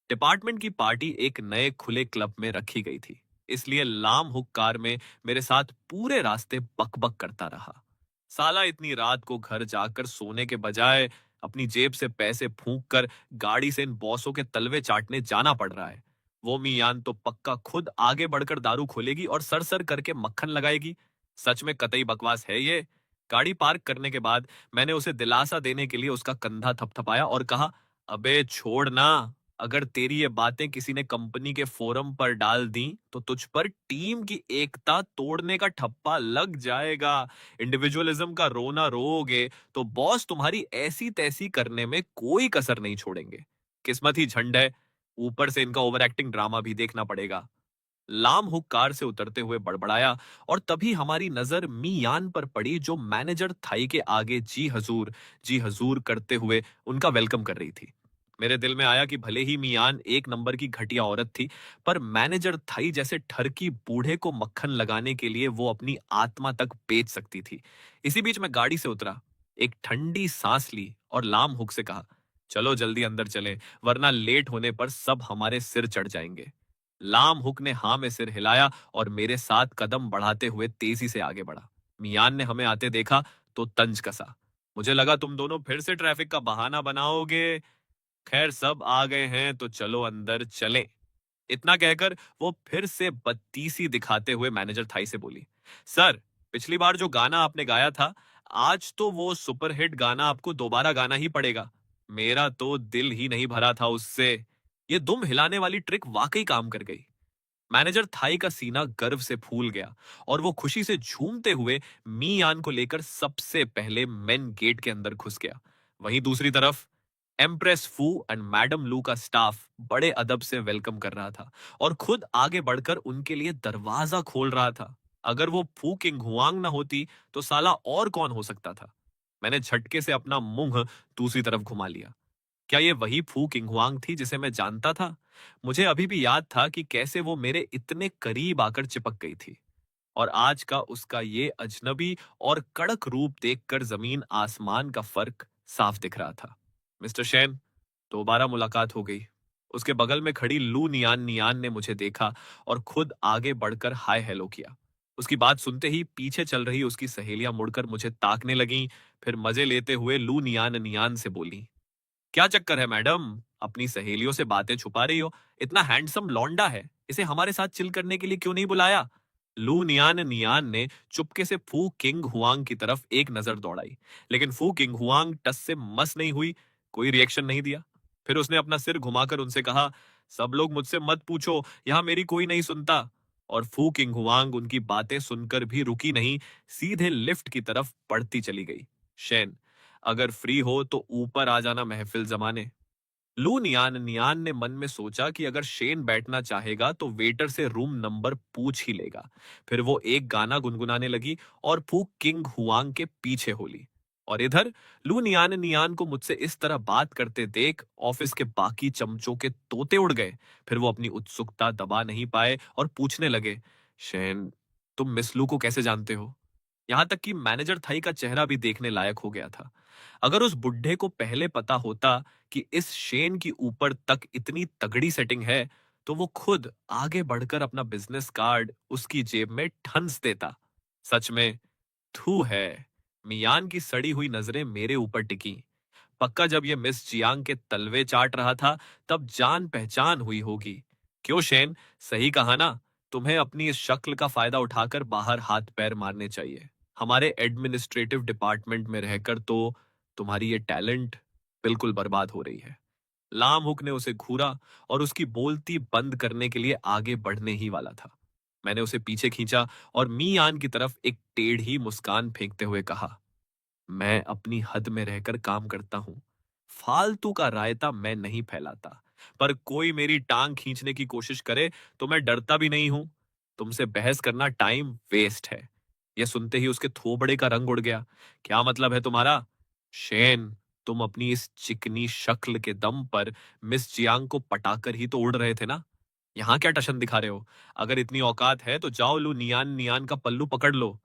डिपार्टमेंट की पार्टी एक नए खुले क्लब में रखी गई थी, इसलिए लाम हुक कार में मेरे साथ पूरे रास्ते बकबक करता रहा। साला इतनी रात को घर जाकर सोने के बजाय अपनी जेब से पैसे फूंक कर गाड़ी से इन बॉसों के तलवे चाटने जाना पड़ रहा है। वो मियान तो पक्का खुद आगे बढ़कर दारू खोलेगी और सर सर करके मक्खन लगाएगी। सच में कतई बकवास है ये। गाड़ी पार्क करने के बाद मैंने उसे दिलासा देने के लिए उसका कंधा थपथपाया और कहा, अबे छोड़ ना। अगर तेरी ये बातें किसी ने कंपनी के फोरम पर डाल दी तो तुझ पर टीम की एकता तोड़ने का ठप्पा लग जाएगा। इंडिविजुअलिज्म का रोना रोओगे तो बॉस तुम्हारी ऐसी तैसी करने में कोई कसर नहीं छोड़ेंगे। किस्मत ही झंड है, ऊपर से इनका ओवर एक्टिंग ड्रामा भी देखना पड़ेगा। लाम हुक कार से उतरते हुए बड़बड़ाया और तभी हमारी नजर मी यान पर पड़ी, जो मैनेजर थाई के आगे जी हजूर करते हुए उनका वेलकम कर रही थी। मेरे दिल में आया कि भले ही मियान एक नंबर की घटिया औरत थी, पर मैनेजर थाई जैसे ठरकी बूढ़े को मक्खन लगाने के लिए वो अपनी आत्मा तक बेच सकती थी। इसी बीच मैं गाड़ी से उतरा, एक ठंडी सांस ली और लाम हुक से कहा, चलो जल्दी अंदर चलें, वरना लेट होने पर सब हमारे सिर चढ़ जाएंगे। लाम हुक ने हाँ में सिर हिलाया और मेरे साथ कदम बढ़ाते हुए तेजी से आगे बढ़ा। मियान ने हमें आते देखा तो तंज कसा। मुझे लगा तुम दोनों फिर से ट्रैफिक का बहाना बनाओगे। खैर सब आ गए हैं तो चलो अंदर चलें। इतना कहकर वो फिर से बत्तीसी दिखाते हुए मैनेजर थाई से बोली, सर, पिछली बार जो गाना आपने गाया था, आज तो वो सुपरहिट गाना आपको दोबारा गाना ही पड़ेगा। मेरा तो दिल ही नहीं भरा था उससे। ये दुम हिलाने वाली ट्रिक वाकई काम कर गई। मैनेजर थाई का सीना गर्व से फूल गया और वो खुशी से झूमते हुए मी यान को लेकर सबसे पहले मेन गेट के अंदर घुस गया। वहीं दूसरी तरफ एम्प्रेस फू एंड मैडम लू का स्टाफ बड़े अदब से वेलकम कर रहा था और खुद आगे बढ़कर उनके लिए दरवाजा खोल रहा था। अगर वो फू किंग हुआंग ना होती तो साला और कौन हो सकता था। मैंने झटके से अपना मुंह दूसरी तरफ घुमा लिया। क्या ये वही फू किंगहुआंग थी जिसे मैं जानता था? मुझे अभी भी याद था कि कैसे वो मेरे इतने करीब आकर चिपक गई थी, और आज का उसका ये अजनबी और कड़क रूप देखकर जमीन आसमान का फर्क साफ दिख रहा था। मिस्टर शेन, दोबारा मुलाकात हो गई। उसके बगल में खड़ी लू नियान नियान ने मुझे देखा और खुद आगे बढ़कर हाय हेलो किया। उसकी बात सुनते ही पीछे चल रही उसकी सहेलियां मुड़कर मुझे ताकने लगीं। फिर मजे लेते हुए लू नियान नियान से बोली, क्या चक्कर है मैडम? अपनी सहेलियों से बातें छुपा रही हो? इतना हैंडसम लौंडा है, इसे हमारे साथ चिल करने के लिए क्यों नहीं बुलाया? लू नियान नियान ने चुपके से फू किंग हुआंग की तरफ एक नजर दौड़ाई, लेकिन फू किंग हुआंग टस से मस नहीं हुई, कोई रिएक्शन नहीं दिया। फिर उसने अपना सिर घुमाकर उनसे कहा, सब लोग मुझसे मत पूछो, यहां मेरी कोई नहीं सुनता। और फू किंग हुआंग उनकी बातें सुनकर भी रुकी नहीं, सीधे लिफ्ट की तरफ बढ़ती चली गई। शेन, अगर फ्री हो तो ऊपर आ जाना महफिल जमाने। लू नियान नियान ने मन में सोचा कि अगर शेन बैठना चाहेगा तो वेटर से रूम नंबर पूछ ही लेगा। फिर वो एक गाना गुनगुनाने लगी और फूक किंग हुआंग के पीछे हो ली। और इधर लू नियान नियान को मुझसे इस तरह बात करते देख ऑफिस के बाकी चमचों के तोते उड़ गए। फिर वो अपनी उत्सुकता दबा नहीं पाए और पूछने लगे, शेन, तुम मिस लू को कैसे जानते हो? यहाँ तक कि मैनेजर थाई का चेहरा भी देखने लायक हो गया था। अगर उस बुड्ढे को पहले पता होता कि इस शेन की ऊपर तक इतनी तगड़ी सेटिंग है, तो वो खुद आगे बढ़कर अपना बिजनेस कार्ड उसकी जेब में ठंस देता। सच में, थू है। मियान की सड़ी हुई नजरें मेरे ऊपर टिकी। पक्का जब ये मिस जियांग के तलवे चाट रहा था, तब जान पहचान हुई होगी। क्यों शेन, सही कहा ना? तुम्हें अपनी इस शक्ल का फायदा उठाकर बाहर हाथ पैर मारने चाहिए। हमारे एडमिनिस्ट्रेटिव डिपार्टमेंट में रहकर तो तुम्हारी ये टैलेंट बिल्कुल बर्बाद हो रही है। लाम हुक ने उसे घूरा और उसकी बोलती बंद करने के लिए आगे बढ़ने ही वाला था। मैंने उसे पीछे खींचा और मियान की तरफ एक टेढ़ी मुस्कान फेंकते हुए कहा, मैं अपनी हद में रहकर काम करता हूं। फालतू का रायता मैं नहीं फैलाता। पर कोई मेरी टांग खींचने की कोशिश करे तो मैं डरता भी नहीं हूं। तुमसे बहस करना टाइम वेस्ट है। यह सुनते ही उसके थोबड़े का रंग उड़ गया। क्या मतलब है तुम्हारा? शेन, तुम अपनी इस चिकनी शक्ल के दम पर मिस जियांग को पटाकर ही तो उड़ रहे थे ना? यहां क्या टशन दिखा रहे हो? अगर इतनी औकात है तो जाओ लू नियान नियान का पल्लू पकड़ लो।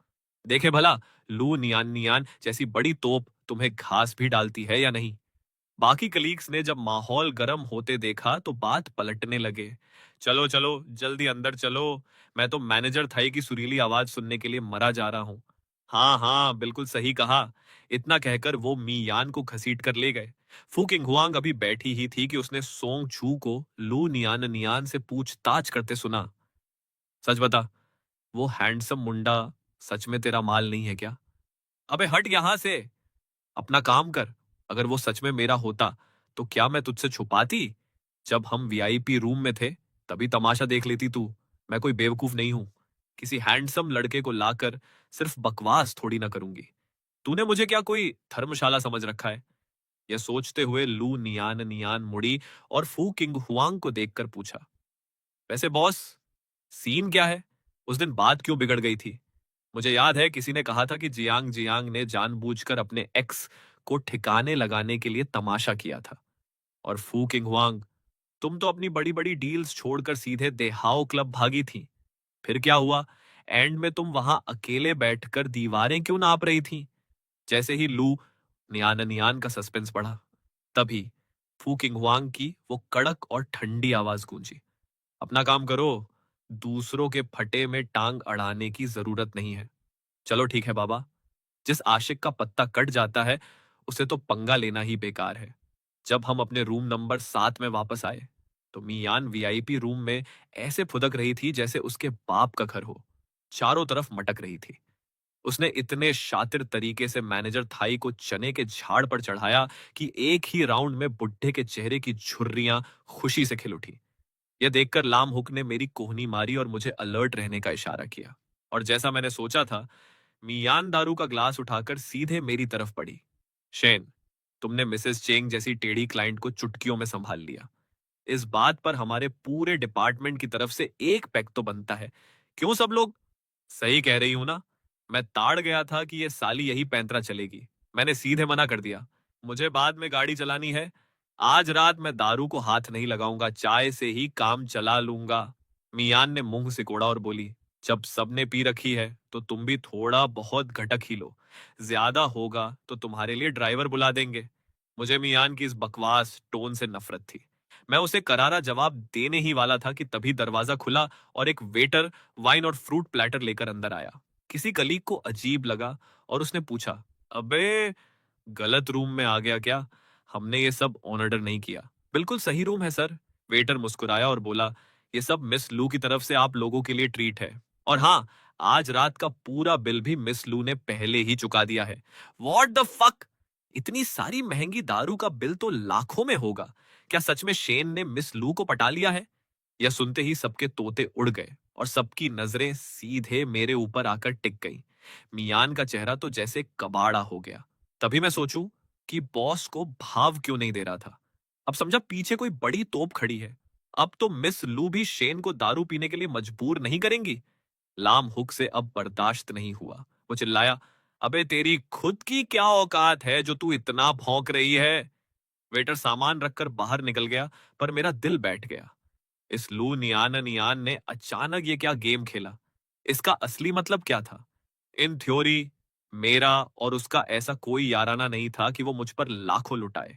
देखे भला, लू नियान नियान जैसी बड़ी तोप तुम्हें घास भी डालती है या नहीं। बाकी कलीग्स ने जब माहौल गर्म होते देखा तो बात पलटने लगे। चलो चलो, जल्दी अंदर चलो। मैं तो मैनेजर थाई की सुरीली आवाज सुनने के लिए मरा जा रहा हूँ। हाँ हाँ, बिल्कुल सही कहा। इतना कहकर वो मी यान को घसीट कर ले गए। फूकिंग हुआंग अभी बैठी ही थी कि उसने सोंग छू को लू नियान नियान से पूछताछ करते सुना। सच बता, वो हैंडसम मुंडा सच में तेरा माल नहीं है क्या? अबे हट यहां से, अपना काम कर। अगर वो सच में मेरा होता तो क्या मैं तुझसे छुपाती? जब हम वीआईपी रूम में थे तभी तमाशा देख लेती तू। मैं कोई बेवकूफ नहीं हूं। किसी हैंडसम लड़के को लाकर सिर्फ बकवास थोड़ी ना करूंगी। तूने मुझे क्या कोई धर्मशाला समझ रखा है? यह सोचते हुए लू नियान नियान मुड़ी और फू किंग हुआंग को देखकर पूछा, वैसे बॉस, सीन क्या है? उस दिन बात क्यों बिगड़ गई थी? मुझे याद है किसी ने कहा था कि जियांग जियांग ने जानबूझकर अपने एक्स को ठिकाने लगाने के लिए तमाशा किया था। और फू किंग हुआंग, तुम तो अपनी बड़ी बड़ी डील्स छोड़कर सीधे देहाओ क्लब भागी थी। फिर क्या हुआ? एंड में तुम वहां अकेले बैठकर दीवारें क्यों नाप रही थी? जैसे ही लू नियान नियान का सस्पेंस बढ़ा, तभी फू किंग हुआंग की वो कड़क और ठंडी आवाज गूंजी, अपना काम करो। दूसरों के फटे में टांग अड़ाने की जरूरत नहीं है। चलो ठीक है बाबा, जिस आशिक का पत्ता कट जाता है उसे तो पंगा लेना ही बेकार है। जब हम अपने रूम नंबर 7 में वापस आए तो मियान वीआईपी रूम में ऐसे फुदक रही थी जैसे उसके बाप का घर हो। चारों तरफ मटक रही थी। उसने इतने शातिर तरीके से मैनेजर थाई को चने के झाड़ पर चढ़ाया कि एक ही राउंड में बुड्ढे के चेहरे की झुर्रियां खुशी से खिल उठी। यह देखकर लाम हुक ने मेरी कोहनी मारी और मुझे अलर्ट रहने का इशारा किया। और जैसा मैंने सोचा था, मियान दारू का ग्लास उठाकर सीधे मेरी तरफ पड़ी। शेन, तुमने मिसेस चेंग जैसी टेढ़ी क्लाइंट को चुटकियों में संभाल लिया। इस बात पर हमारे पूरे डिपार्टमेंट की तरफ से एक पैक तो बनता है। क्यों सब लोग? सही कह रही हूं ना? मैं ताड़ गया था कि ये साली यही पैंतरा चलेगी। मैंने सीधे मना कर दिया। मुझे बाद में गाड़ी चलानी है। आज रात मैं दारू को हाथ नहीं लगाऊंगा, चाय से ही काम चला लूंगा। मियान ने मुंह सिकोड़ा और बोली, जब सबने पी रखी है तो तुम भी थोड़ा बहुत घटक ही लो। ज्यादा होगा तो तुम्हारे लिए ड्राइवर बुला देंगे। मुझे मियान की इस बकवास टोन से नफरत थी। मैं उसे करारा जवाब देने ही वाला था कि तभी दरवाजा खुला और एक वेटर वाइन और फ्रूट प्लेटर लेकर अंदर आया। किसी कलीग को अजीब लगा और उसने पूछा, अबे गलत रूम में आ गया क्या? हमने ये सब ऑन ऑर्डर नहीं किया। बिल्कुल सही रूम है सर। वेटर मुस्कुराया और बोला, ये सब मिस लू की तरफ से आप लोगों के लिए ट्रीट है। और हाँ, आज रात का पूरा बिल भी मिस लू ने पहले ही चुका दिया है। What the fuck? इतनी सारी महंगी दारू का बिल तो लाखों में होगा। क्या सच में शेन ने मिस लू को पटा लिया है? यह सुनते ही सबके तोते उड़ गए और सबकी नजरें सीधे मेरे ऊपर आकर टिक गईं। मियान का चेहरा तो जैसे कबाड़ा हो गया। तभी मैं सोचूं कि बॉस को भाव क्यों नहीं दे रहा था। अब समझा पीछे कोई बड़ी तोप खड़ी है। अब तो मिस लू भी शेन को दारू पीने के लिए मजबूर नहीं करेंगी। लाम हुक से अब बर्दाश्त नहीं हुआ। वो चिल्लाया, अबे तेरी खुद की क्या औकात है जो तू इतना भौंक रही है? वेटर सामान रखकर बाहर निकल गया, पर मेरा दिल बैठ गया। इस लू नियान नियान ने अचानक ये क्या गेम खेला? इसका असली मतलब क्या था? इन थ्योरी मेरा और उसका ऐसा कोई याराना नहीं था कि वो मुझ पर लाखों लुटाए।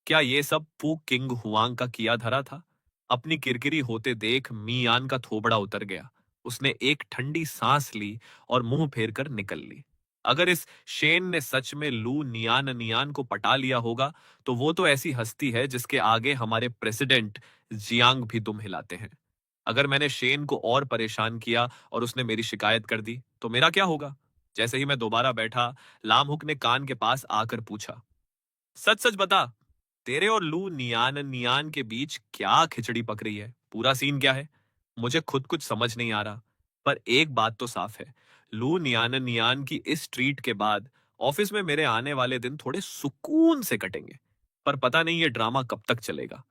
क्या ये सब पू किंग हुआंग का किया धरा था? अपनी किरकिरी होते देख मियान का थोबड़ा उतर गया। उसने एक ठंडी सांस ली और मुंह फेर कर निकल ली। अगर इस शेन ने सच में लू नियान नियान को पटा लिया होगा, तो वो तो ऐसी हस्ती है जिसके आगे हमारे प्रेसिडेंट जियांग भी दुम हिलाते हैं। अगर मैंने शेन को और परेशान किया और उसने मेरी शिकायत कर दी, तो मेरा क्या होगा? जैसे ही मैं दोबारा बैठा, लामहुक ने कान के पास आकर पूछा, सच सच बता, तेरे और लू नियान नियान के बीच क्या खिचड़ी पक रही है? पूरा सीन क्या है? मुझे खुद कुछ समझ नहीं आ रहा। पर एक बात तो साफ है, लू नियान नियान की इस ट्रीट के बाद ऑफिस में मेरे आने वाले दिन थोड़े सुकून से कटेंगे। पर पता नहीं ये ड्रामा कब तक चलेगा।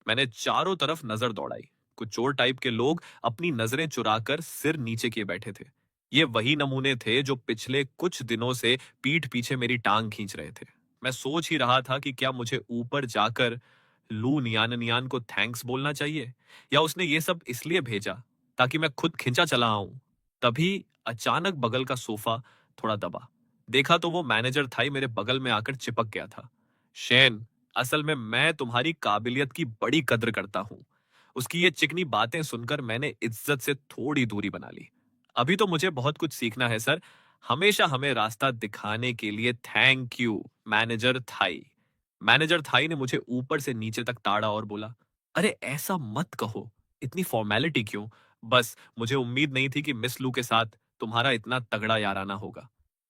मैंने चारों तरफ नजर दौड़ाई। कुछ चोर टाइप के लोग अपनी नजरें चुराकर सिर नीचे किए बैठे थे। ये वही नमूने थे जो पिछले कुछ दिनों से पीठ पीछे मेरी टांग खींच रहे थे। मैं सोच ही रहा था कि क्या मुझे ऊपर जाकर लू नियान नियान को थैंक्स बोलना चाहिए, या उसने ये सब इसलिए भेजा ताकि मैं खुद खिंचा चला आऊं। तभी अचानक बगल का सोफा थोड़ा दबा। देखा तो वो मैनेजर था ही मेरे बगल में आकर चिपक गया था। शेन, असल में मैं तुम्हारी काबिलियत की बड़ी कद्र करता हूं। उसकी ये चिकनी बातें सुनकर मैंने इज्जत से थोड़ी दूरी बना ली। अभी तो मुझे बहुत कुछ सीखना है सर। हमेशा हमें रास्ता दिखाने के लिए thank you manager Thai. Manager Thai ने मुझे ऊपर से नीचे तक ताड़ा और बोला, अरे ऐसा मत कहो, इतनी फॉर्मेलिटी क्यों? बस मुझे उम्मीद नहीं थी कि मिस लू के साथ तुम्हारा इतना तगड़ा याराना होगा।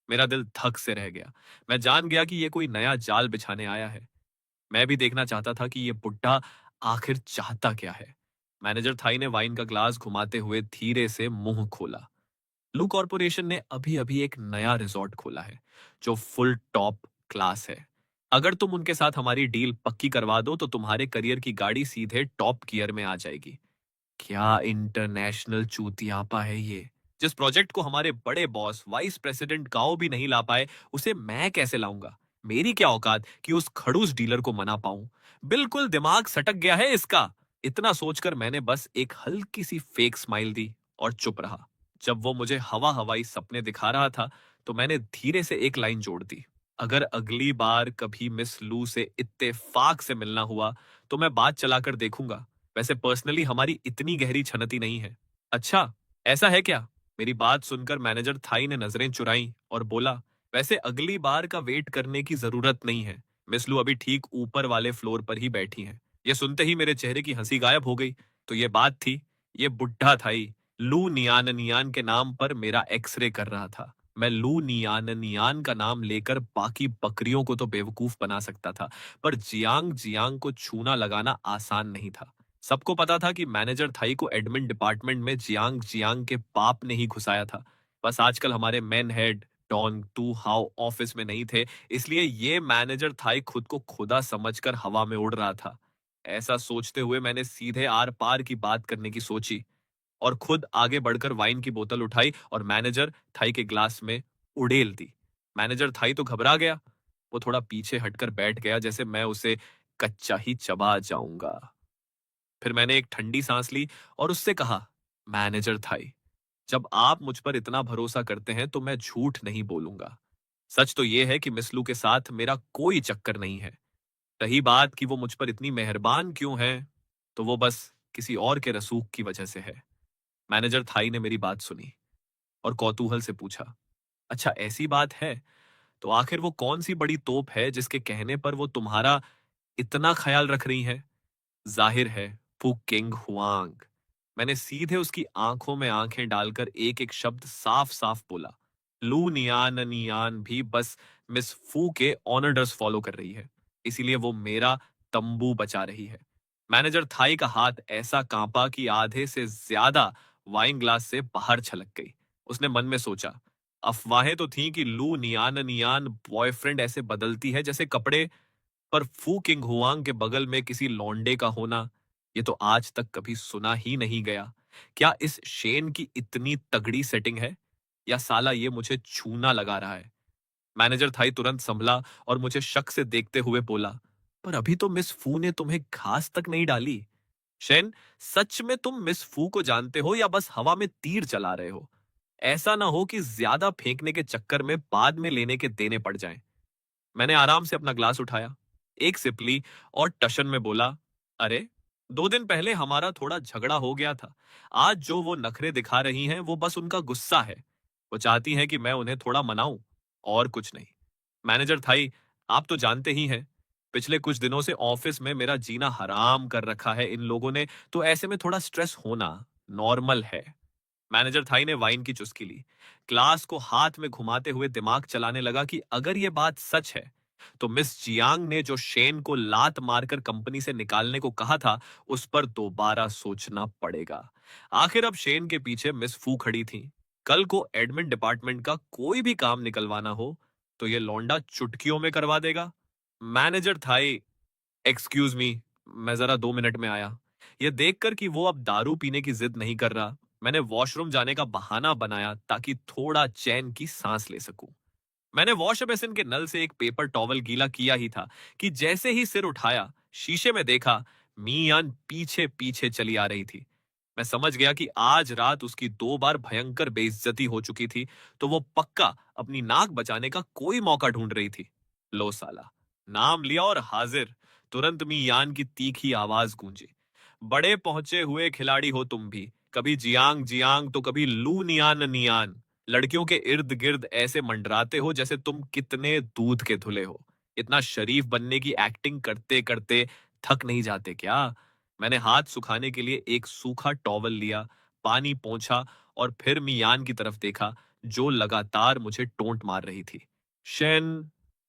मेरा दिल धक से रह गया। मैं जान गया कि ये कोई नया जाल बिछाने आया है। मैं भी देखना चाहता था कि ये बुड्ढा आखिर चाहता क्या है। मैनेजर थाई ने वाइन का ग्लास घुमाते हुए धीरे से मुंह खोला। लू कॉरपोरेशन ने अभी अभी एक नया रिजॉर्ट खोला है जो फुल टॉप क्लास है। अगर तुम उनके साथ हमारी डील पक्की करवा दो तो तुम्हारे करियर की गाड़ी सीधे टॉप गियर में आ जाएगी। क्या इंटरनेशनल चूतियापा है ये! जिस प्रोजेक्ट को हमारे बड़े बॉस वाइस प्रेसिडेंट गाओ भी नहीं ला पाए, उसे मैं कैसे लाऊंगा? मेरी क्या औकात कि उस खड़ूस डीलर को मना पाऊं? बिल्कुल दिमाग सटक गया है इसका। इतना सोचकर मैंने बस एक हल्की सी फेक स्माइल दी और चुप रहा। जब वो मुझे हवा हवाई सपने दिखा रहा था, तो मैंने धीरे से एक लाइन जोड़ दी, अगर अगली बार कभी मिस लू से इत्तेफाक से मिलना हुआ, तो मैं बात चलाकर देखूंगा। वैसे पर्सनली हमारी इतनी गहरी छनती नहीं है। अच्छा, ऐसा है क्या? मेरी बात सुनकर मैनेजर थाई ने नजरें चुराई और बोला, वैसे अगली बार का वेट करने की जरूरत नहीं है। मिस लू अभी ठीक ऊपर वाले फ्लोर पर ही बैठी हैं। ये सुनते ही मेरे चेहरे की हंसी गायब हो गई। तो ये बात थी, ये बुढ़ा थाई लू नियान नियान के नाम पर मेरा एक्सरे कर रहा था। मैं लू नियान नियान का नाम लेकर बाकी बकरियों को तो बेवकूफ बना सकता था, पर जियांग जियांग को छूना लगाना आसान नहीं था। सबको पता था कि मैनेजर थाई को एडमिन डिपार्टमेंट में जियांग जियांग के बाप ने ही घुसाया था। बस आजकल हमारे मेन हेड डॉन टू हाउ ऑफिस में नहीं थे, इसलिए ये मैनेजर थाई खुद को खुदा समझकर हवा में उड़ रहा था। ऐसा सोचते हुए मैंने सीधे आर पार की बात करने की सोची और खुद आगे बढ़कर वाइन की बोतल उठाई और मैनेजर थाई के ग्लास में उड़ेल दी। मैनेजर थाई तो घबरा गया। वो थोड़ा पीछे हटकर बैठ गया, जैसे मैं उसे कच्चा ही चबा जाऊंगा। फिर मैंने एक ठंडी सांस ली और उससे कहा, मैनेजर थाई, जब आप मुझ पर इतना भरोसा करते हैं तो मैं झूठ नहीं बोलूंगा। सच तो यह है कि मिसलू के साथ मेरा कोई चक्कर नहीं है। रही बात कि वो मुझ पर इतनी मेहरबान क्यों है, तो वो बस किसी और के रसूख की वजह से है। मैनेजर थाई ने मेरी बात सुनी और कौतूहल से पूछा, अच्छा ऐसी बात है, तो आखिर वो कौन सी बड़ी तोप है जिसके कहने पर वो तुम्हारा इतना ख्याल रख रही है? जाहिर है, फू किंग हुआंग। मैंने सीधे उसकी आंखों में आंखें डालकर एक एक शब्द साफ साफ बोला। लू नियान नियान भी बस मिस फू के ऑर्डर्स फॉलो कर रही है, इसीलिए वो मेरा तंबू बचा रही है। मैनेजर थाई का हाथ ऐसा कांपा कि आधे से ज्यादा वाइन ग्लास से बाहर छलक गई। उसने मन में सोचा, अफवाहें तो थीं कि लू नियान नियान बॉयफ्रेंड ऐसे बदलती है जैसे कपड़े, पर फू किंग हुआंग के बगल में किसी लौंडे का होना, ये तो आज तक कभी सुना ही नहीं गया। क्या इस शेन की इतनी तगड़ी सेटिंग है, या साला ये मुझे छूना लगा रहा है? मैनेजर थाई तुरंत संभला और मुझे शक से देखते हुए बोला, पर अभी तो मिस फू ने तुम्हें घास तक नहीं डाली। शेन, सच में तुम मिस फू को जानते हो या बस हवा में तीर चला रहे हो? ऐसा ना हो कि ज्यादा फेंकने के चक्कर में बाद में लेने के देने पड़ जाएं। मैंने आराम से अपना ग्लास उठाया, एक सिप ली और टशन में बोला, अरे 2 दिन पहले हमारा थोड़ा झगड़ा हो गया था। आज जो वो नखरे दिखा रही हैं वो बस उनका गुस्सा है। वो चाहती हैं कि मैं उन्हें थोड़ा मनाऊं, और कुछ नहीं। मैनेजर थाई, आप तो जानते ही हैं, पिछले कुछ दिनों से ऑफिस में मेरा जीना हराम कर रखा है इन लोगों ने, तो ऐसे में थोड़ा स्ट्रेस होना नॉर्मल है। मैनेजर थाई ने वाइन की चुस्की ली, ग्लास को हाथ में घुमाते हुए दिमाग चलाने लगा कि अगर ये बात सच है तो मिस जियांग ने जो शेन को लात मारकर कंपनी से निकालने को कहा था उस पर दोबारा सोचना पड़ेगा। आखिर अब शेन के पीछे मिस फू खड़ी थी। कल को एडमिन डिपार्टमेंट का कोई भी काम निकलवाना हो तो ये लौंडा चुटकियों में करवा देगा। मैनेजर थाई, एक्सक्यूज मी, मैं जरा 2 मिनट में आया। यह देखकर कि वो अब दारू पीने की जिद नहीं कर रहा, मैंने वॉशरूम जाने का बहाना बनाया ताकि थोड़ा चैन की सांस ले सकूं। मैंने वॉश बेसिन के नल से एक पेपर टॉवल गीला किया ही था कि जैसे ही सिर उठाया, शीशे में देखा, मियान पीछे पीछे चली आ रही थी। मैं समझ गया कि आज रात उसकी 2 बार भयंकर बेइज्जती हो चुकी थी, तो वो पक्का अपनी नाक बचाने का कोई मौका ढूंढ रही थी। लो साला, नाम लिया और हाजिर। तुरंत मियान की तीखी आवाज गूंजी, बड़े पहुंचे हुए खिलाड़ी हो तुम भी, कभी जियांग जियांग तो कभी लू नियान नियान। लड़कियों के इर्द गिर्द ऐसे मंडराते हो जैसे तुम कितने दूध के धुले हो। इतना शरीफ बनने की एक्टिंग करते करते थक नहीं जाते क्या? मैंने हाथ सुखाने के लिए एक सूखा टॉवल लिया, पानी पोंछा और फिर मियान की तरफ देखा, जो लगातार मुझे टोंट मार रही थी। शेन,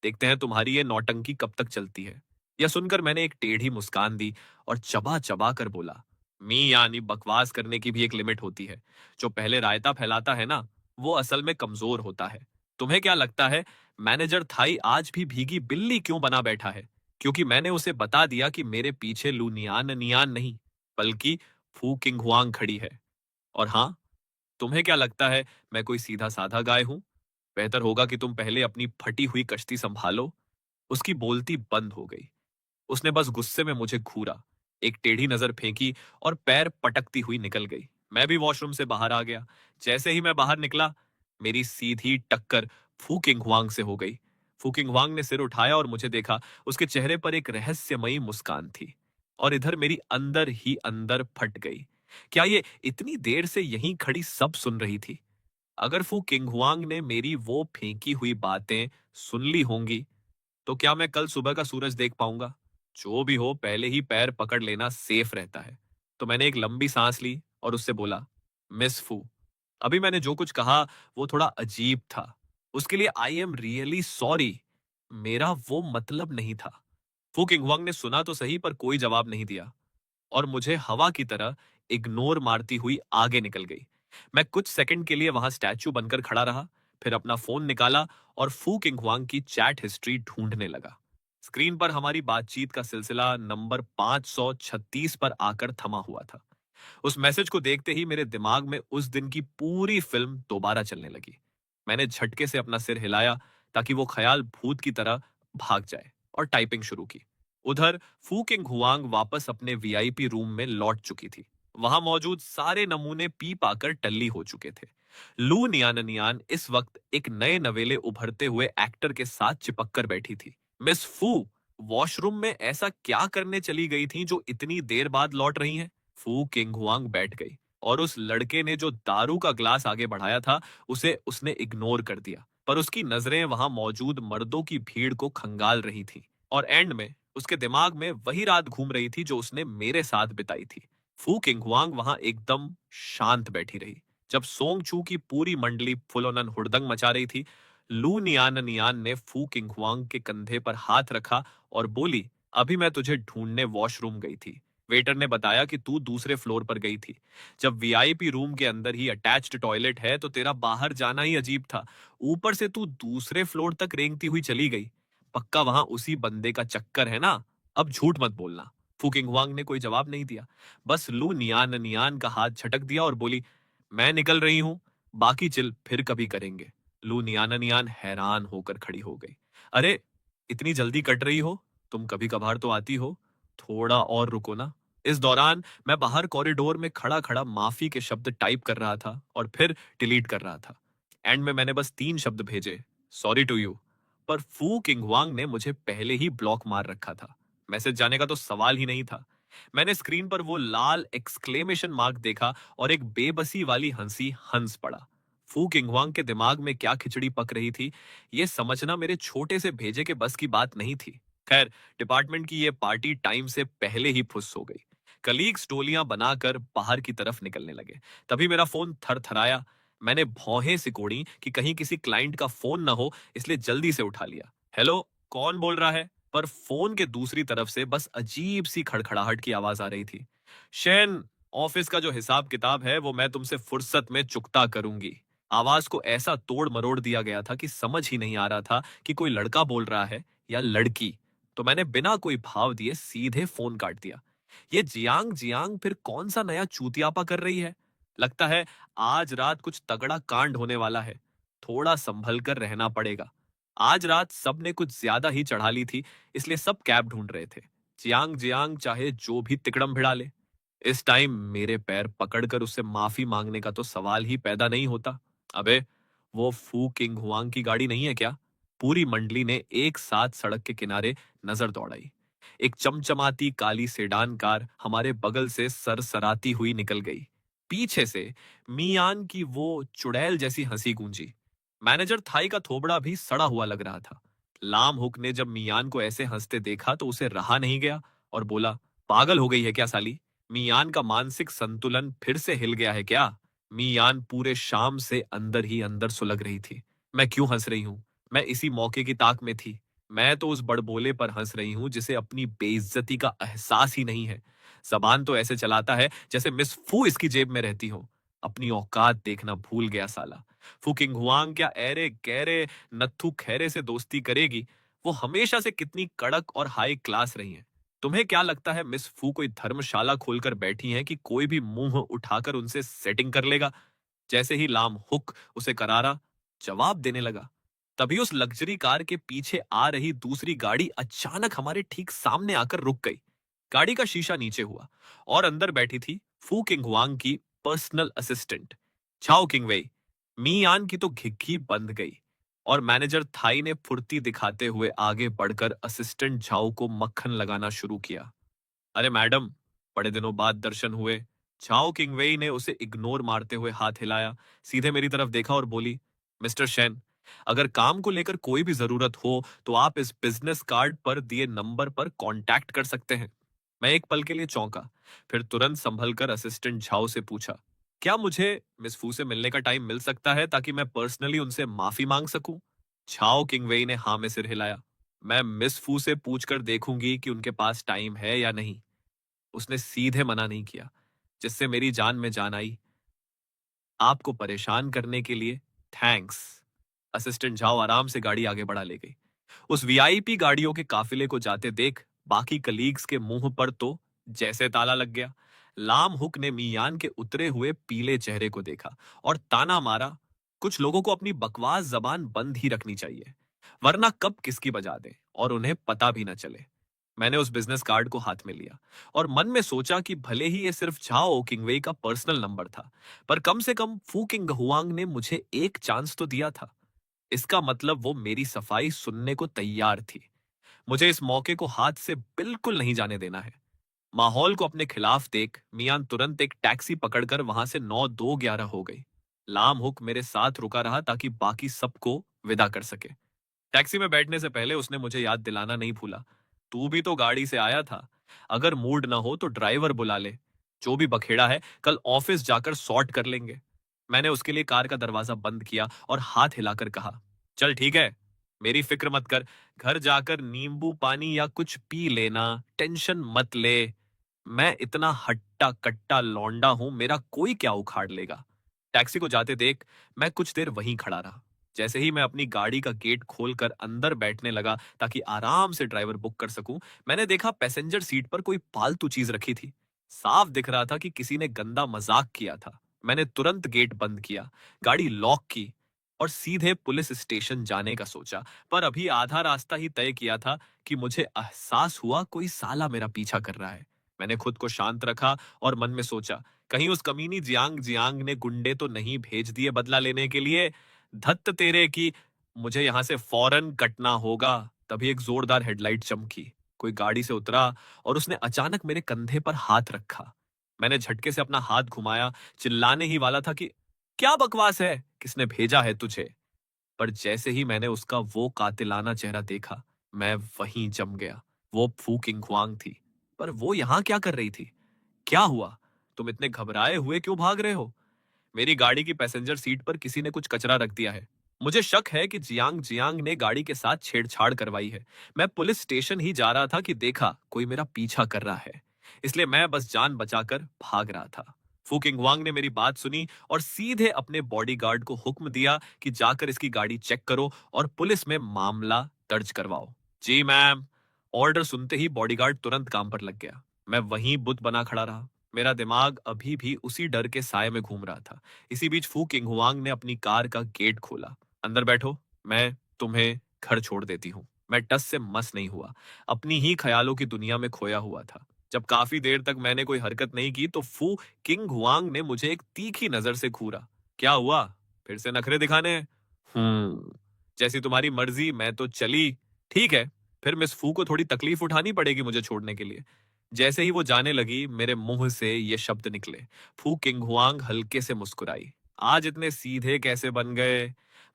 देखते हैं तुम्हारी ये नौटंकी कब तक चलती है। यह सुनकर मैंने एक टेढ़ी मुस्कान दी और चबा चबा कर बोला, मी यानी बकवास करने की भी एक लिमिट होती है। जो पहले रायता फैलाता है ना, वो असल में कमजोर होता है। तुम्हें क्या लगता है मैनेजर थाई आज भी भीगी बिल्ली क्यों बना बैठा है? क्योंकि मैंने उसे बता दिया कि मेरे पीछे लू नियान नियान नहीं, बल्कि फू किंग हुआंग खड़ी है। और हाँ, तुम्हें क्या लगता है मैं कोई सीधा साधा गाय हूं? बेहतर होगा कि तुम पहले अपनी फटी हुई कश्ती संभालो। उसकी बोलती बंद हो गई। उसने बस गुस्से में मुझे घूरा, एक टेढ़ी नजर फेंकी और पैर पटकती हुई निकल गई। मैं भी वॉशरूम से बाहर आ गया। जैसे ही मैं बाहर निकला, मेरी सीधी टक्कर फूकिंग हुआंग से हो गई। फूकिंग हुआंग ने सिर उठाया और मुझे देखा। उसके चेहरे पर एक रहस्यमयी मुस्कान थी और इधर मेरी अंदर ही अंदर फट गई। क्या ये इतनी देर से यहीं खड़ी सब सुन रही थी? अगर फू किंग हुआंग ने मेरी वो फेंकी हुई बातें सुन ली होंगी, तो क्या मैं कल सुबह का सूरज देख पाऊंगा? जो भी हो, पहले ही पैर पकड़ लेना सेफ रहता है। तो मैंने एक लंबी सांस ली और उससे बोला, मिस फू, अभी मैंने जो कुछ कहा वो थोड़ा अजीब था। उसके लिए आई एम रियली सॉरी। मेरा वो मतलब नहीं था। फू किंगवांग ने सुना तो सही, पर कोई जवाब नहीं दिया और मुझे हवा की तरह इग्नोर मारती हुई आगे निकल गई। मैं कुछ सेकंड के लिए वहां स्टैच्यू बनकर खड़ा रहा, फिर अपना फोन निकाला और फू किंगवांग की चैट हिस्ट्री ढूंढने लगा। स्क्रीन पर हमारी बातचीत का सिलसिला नंबर 536 पर आकर थमा हुआ था। उस मैसेज को देखते ही मेरे दिमाग में उस दिन की पूरी फिल्म दोबारा चलने लगी। मैंने झटके से अपना सिर हिलाया ताकि वो ख्याल भूत की तरह भाग जाए और टाइपिंग शुरू की। उधर फू किंग हुआंग वापस अपने वीआईपी रूम में लौट चुकी थी। वहां मौजूद सारे नमूने पी पाकर टल्ली हो चुके थे। लू नियान नियान इस वक्त एक नए नवेले उभरते हुए एक्टर के साथ चिपक कर बैठी थी। मिस फू वॉशरूम में ऐसा क्या करने चली गई थी जो इतनी देर बाद लौट रही हैं? फू किंगहुआंग बैठ गई और उस लड़के ने जो दारू का ग्लास आगे बढ़ाया था उसे उसने इग्नोर कर दिया, पर उसकी नजरें वहां मौजूद मर्दों की भीड़ को खंगाल रही थी और एंड में उसके दिमाग में वही रात घूम रही थी जो उसने मेरे साथ बिताई थी। फू किंगहुआंग वहां एकदम शांत बैठी रही। जब सोंग चू की पूरी मंडली फुलोनन हुड़दंग मचा रही थी, लू नियान नियान ने फू किंगहुआंग के कंधे पर हाथ रखा और बोली, अभी मैं तुझे ढूंढने वॉशरूम गई थी। वेटर ने बताया कि तू दूसरे फ्लोर पर गई थी। जब वीआईपी रूम के अंदर ही अटैच्ड टॉयलेट है तो तेरा बाहर जाना ही अजीब था। ऊपर से तू दूसरे फ्लोर तक रेंगती हुई चली गई। पक्का वहां उसी बंदे का चक्कर है ना? अब झूठ मत बोलना। फूकिंग वांग ने कोई जवाब नहीं दिया, बस लू नियान नियान का हाथ झटक दिया और बोली, मैं निकल रही हूं, बाकी चिल फिर कभी करेंगे। लू नियान नियान हैरान होकर खड़ी हो गई। अरे, इतनी जल्दी कट रही हो? तुम कभी कभार तो आती हो, थोड़ा और रुको ना। इस दौरान मैं बाहर कॉरिडोर में खड़ा खड़ा माफी के शब्द टाइप कर रहा था और फिर डिलीट कर रहा था। एंड में मैंने बस 3 शब्द भेजे, सॉरी टू यू। पर फू किंगवांग ने मुझे पहले ही ब्लॉक मार रखा था। मैसेज जाने का तो सवाल ही नहीं था। मैंने स्क्रीन पर वो लाल एक्सक्लेमेशन मार्क देखा और एक बेबसी वाली हंसी हंस पड़ा। फू किंगवांग के दिमाग में क्या खिचड़ी पक रही थी, ये समझना मेरे छोटे से भेजे के बस की बात नहीं थी। खैर, डिपार्टमेंट की ये पार्टी टाइम से पहले ही फुस हो गई। कलीग्स टोलियां बनाकर बाहर की तरफ निकलने लगे। तभी मेरा फोन थरथराया। मैंने भौहें सिकोड़ी कि कहीं किसी क्लाइंट का फोन ना हो, इसलिए जल्दी से उठा लिया। हेलो, कौन बोल रहा है? पर फोन के दूसरी तरफ से बस अजीब सी खड़खड़ाहट की आवाज आ रही थी। शैन, ऑफिस का जो हिसाब किताब है वो मैं तुमसे फुर्सत में चुकता करूंगी। आवाज को ऐसा तोड़ मरोड़ दिया गया था कि समझ ही नहीं आ रहा था कि कोई लड़का बोल रहा है या लड़की। तो मैंने बिना कोई भाव दिए सीधे फोन काट दिया। ये जियांग जियांग फिर कौन सा नया चूतियापा कर रही है? लगता है आज रात कुछ तगड़ा कांड होने वाला है। थोड़ा संभल कर रहना पड़ेगा। आज रात सबने कुछ ज्यादा ही चढ़ा ली थी, इसलिए सब कैब ढूंढ रहे थे। जियांग जियांग चाहे जो भी तिकड़म भिड़ा ले, इस टाइम मेरे पैर पकड़कर उससे माफी मांगने का तो सवाल ही पैदा नहीं होता। अबे, वो फू किंग हुआंग की गाड़ी नहीं है क्या? पूरी मंडली ने एक साथ सड़क के किनारे नजर दौड़ाई। एक चमचमाती काली सेडान कार हमारे बगल से सरसराती हुई निकल गई। पीछे से मियान की वो चुड़ैल जैसी हंसी गूंजी। मैनेजर थाई का थोबड़ा भी सड़ा हुआ लग रहा था। लाम हुक ने जब मियान को ऐसे हंसते देखा तो उसे रहा नहीं गया और बोला, पागल हो गई है क्या साली? मियान का मानसिक संतुलन फिर से हिल गया है क्या? मियान पूरे शाम से अंदर ही अंदर सुलग रही थी। मैं क्यों हंस रही हूं? मैं इसी मौके की ताक में थी। मैं तो उस बड़बोले पर हंस रही हूं जिसे अपनी बेइज्जती का एहसास ही नहीं है। जबान तो ऐसे चलाता है जैसे मिस फू इसकी जेब में रहती हो। अपनी औकात देखना भूल गया साला। फू किंगहुआंग क्या ऐरे गहरे नत्थु खैरे से दोस्ती करेगी? वो हमेशा से कितनी कड़क और हाई क्लास रही हैं। तुम्हें क्या लगता है मिस फू कोई धर्मशाला खोलकर बैठी हैं कि कोई भी मुंह उठाकर उनसे सेटिंग कर लेगा? जैसे ही लाम हुक उसे करारा जवाब देने लगा, तभी उस लग्जरी कार के पीछे आ रही दूसरी गाड़ी अचानक हमारे ठीक सामने आकर रुक गई। गाड़ी का शीशा नीचे हुआ और अंदर बैठी थी फू किंगवांग की पर्सनल असिस्टेंट झाओ किंगवेई। मियान की तो घिघी बंद गई और मैनेजर थाई ने फुर्ती दिखाते हुए आगे बढ़कर असिस्टेंट झाओ को मक्खन लगाना शुरू किया। अरे मैडम, बड़े दिनों बाद दर्शन हुए। झाओ किंगवेई ने उसे इग्नोर मारते हुए हाथ हिलाया, सीधे मेरी तरफ देखा और बोली, मिस्टर शेन, अगर काम को लेकर कोई भी जरूरत हो तो आप इस बिजनेस कार्ड पर दिए नंबर पर कांटेक्ट कर सकते हैं। मैं एक पल के लिए चौंका, फिर तुरंत संभल कर असिस्टेंट झाओ से पूछा, क्या मुझे मिस फू से मिलने का टाइम मिल सकता है ताकि मैं पर्सनली उनसे माफी मांग सकूं? झाओ किंगवेई ने हाँ में सिर हिलाया। मैं मिस फू से पूछकर देखूंगी कि उनके पास टाइम है या नहीं। उसने सीधे मना नहीं किया, जिससे मेरी जान में जान आई। आपको परेशान करने के लिए थैंक्स। असिस्टेंट झाओ आराम से गाड़ी आगे बढ़ा ले गई। उस वीआईपी गाड़ियों के काफिले को जाते देख बाकी कलीग्स के मुंह पर तो जैसे ताला लग गया। लाम हुक ने मियान के उतरे हुए पीले चेहरे को देखा और ताना मारा, कुछ लोगों को अपनी बकवास जबान बंद ही रखनी चाहिए, वरना कब किसकी बजा दे और उन्हें पता भी न चले। मैंने उस बिजनेस कार्ड को हाथ में लिया और मन में सोचा कि भले ही ये सिर्फ झाओ किंगवेई का पर्सनल नंबर था, पर कम से कम फू किंग हुआंग ने मुझे एक चांस तो दिया था। इसका मतलब वो मेरी सफाई सुनने को तैयार थी। मुझे इस मौके को हाथ से बिल्कुल नहीं जाने देना है। माहौल को अपने खिलाफ देख मियान तुरंत एक टैक्सी पकड़कर वहां से 9-2-11 हो गई। लाम हुक मेरे साथ रुका रहा ताकि बाकी सबको विदा कर सके। टैक्सी में बैठने से पहले उसने मुझे याद दिलाना नहीं भूला, तू भी तो गाड़ी से आया था। अगर मूड ना हो तो ड्राइवर बुला ले। जो भी बखेड़ा है कल ऑफिस जाकर सॉर्ट कर लेंगे। मैंने उसके लिए कार का दरवाजा बंद किया और हाथ हिलाकर कहा, चल ठीक है, मेरी फिक्र मत कर। घर जाकर नींबू पानी या कुछ पी लेना, टेंशन मत ले। मैं इतना हट्टा कट्टा लौंडा हूं, मेरा कोई क्या उखाड़ लेगा। टैक्सी को जाते देख मैं कुछ देर वहीं खड़ा रहा। जैसे ही मैं अपनी गाड़ी का गेट खोलकर अंदर बैठने लगा ताकि आराम से ड्राइवर बुक कर सकूं, मैंने देखा पैसेंजर सीट पर कोई फालतू चीज रखी थी। साफ दिख रहा था कि किसी ने गंदा मजाक किया था। मैंने तुरंत गेट बंद किया, गाड़ी लॉक की और सीधे पुलिस स्टेशन जाने का सोचा। पर अभी आधा रास्ता ही तय किया था कि मुझे एहसास हुआ कोई साला मेरा पीछा कर रहा है। मैंने खुद को शांत रखा और मन में सोचा, कहीं उस कमीनी जियांग जियांग ने गुंडे तो नहीं भेज दिए बदला लेने के लिए। धत्त तेरे की, मुझे यहां से फौरन कटना होगा। तभी एक जोरदार हेडलाइट चमकी, कोई गाड़ी से उतरा और उसने अचानक मेरे कंधे पर हाथ रखा। मैंने झटके से अपना हाथ घुमाया, चिल्लाने ही वाला था कि क्या बकवास है, किसने भेजा है तुझे। पर जैसे ही मैंने उसका वो कातिलाना चेहरा देखा, मैं वहीं जम गया। वो फू किंगख्वांग थी। पर वो यहां क्या कर रही थी? क्या हुआ? तुम इतने घबराए हुए क्यों भाग रहे हो? मेरी गाड़ी की पैसेंजर सीट पर किसी ने कुछ कचरा रख दिया है। मुझे शक है कि जियांग जियांग ने गाड़ी के साथ छेड़छाड़ करवाई है। मैं पुलिस स्टेशन ही जा रहा था कि देखा कोई मेरा पीछा कर रहा है। इसलिए मैं बस जान बचाकर भाग रहा था। फू किंगवांग ने मेरी बात सुनी और सीधे अपने बॉडीगार्ड को हुक्म दिया कि जाकर इसकी गाड़ी चेक करो और पुलिस में मामला दर्ज करवाओ। जी मैम। ऑर्डर सुनते ही बॉडीगार्ड तुरंत काम पर लग गया। मैं वहीं बुत बना खड़ा रहा। मेरा दिमाग अभी भी उसी डर के साए में घूम रहा था। इसी बीच फू किंगहुआंग ने अपनी कार का गेट खोला। अंदर बैठो, मैं तुम्हें घर छोड़ देती हूँ। मैं टस से मस नहीं हुआ, अपनी ही ख्यालों की दुनिया में खोया हुआ था। जब काफी देर तक मैंने कोई हरकत नहीं की तो फू किंग हुआंग ने मुझे एक तीखी नजर से घूरा। क्या हुआ? फिर से नखरे दिखाने हैं? जैसी तुम्हारी मर्जी, मैं तो चली। ठीक है, फिर मिस फू को थोड़ी तकलीफ उठानी पड़ेगी मुझे छोड़ने के लिए। जैसे ही वो जाने लगी, मेरे मुंह से ये शब्द निकले। फू किंगहुआंग हल्के से मुस्कुराई। आज इतने सीधे कैसे बन गए?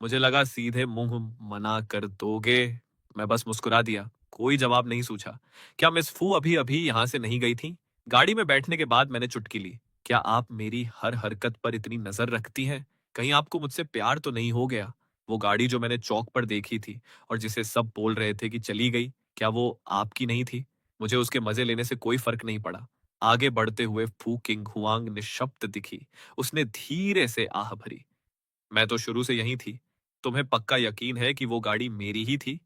मुझे लगा सीधे मुंह मना कर दोगे। मैं बस मुस्कुरा दिया, कोई जवाब नहीं सूझा। क्या मिस फू अभी अभी यहां से नहीं गई थी? गाड़ी में बैठने के बाद मैंने चुटकी ली। क्या आप मेरी हर हरकत पर इतनी नजर रखती हैं? कहीं आपको मुझसे प्यार तो नहीं हो गया? वो गाड़ी जो मैंने चौक पर देखी थी और जिसे सब बोल रहे थे कि चली गई, क्या वो आपकी नहीं थी? मुझे उसके मजे लेने से कोई फर्क नहीं पड़ा। आगे बढ़ते हुए फू किंग हुआंग निःशब्द दिखी। उसने धीरे से आह भरी। मैं तो शुरू से यही थी। तुम्हें पक्का यकीन है कि वो गाड़ी मेरी ही थी?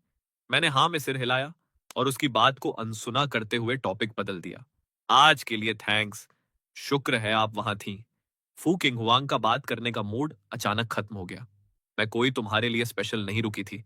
मैंने हाँ में सिर हिलाया और उसकी बात को अनसुना करते हुए टॉपिक बदल दिया। आज के लिए थैंक्स। शुक्र है आप वहां थी। फू किंग हुआंग का बात करने का मूड अचानक खत्म हो गया। मैं कोई तुम्हारे लिए स्पेशल नहीं रुकी थी।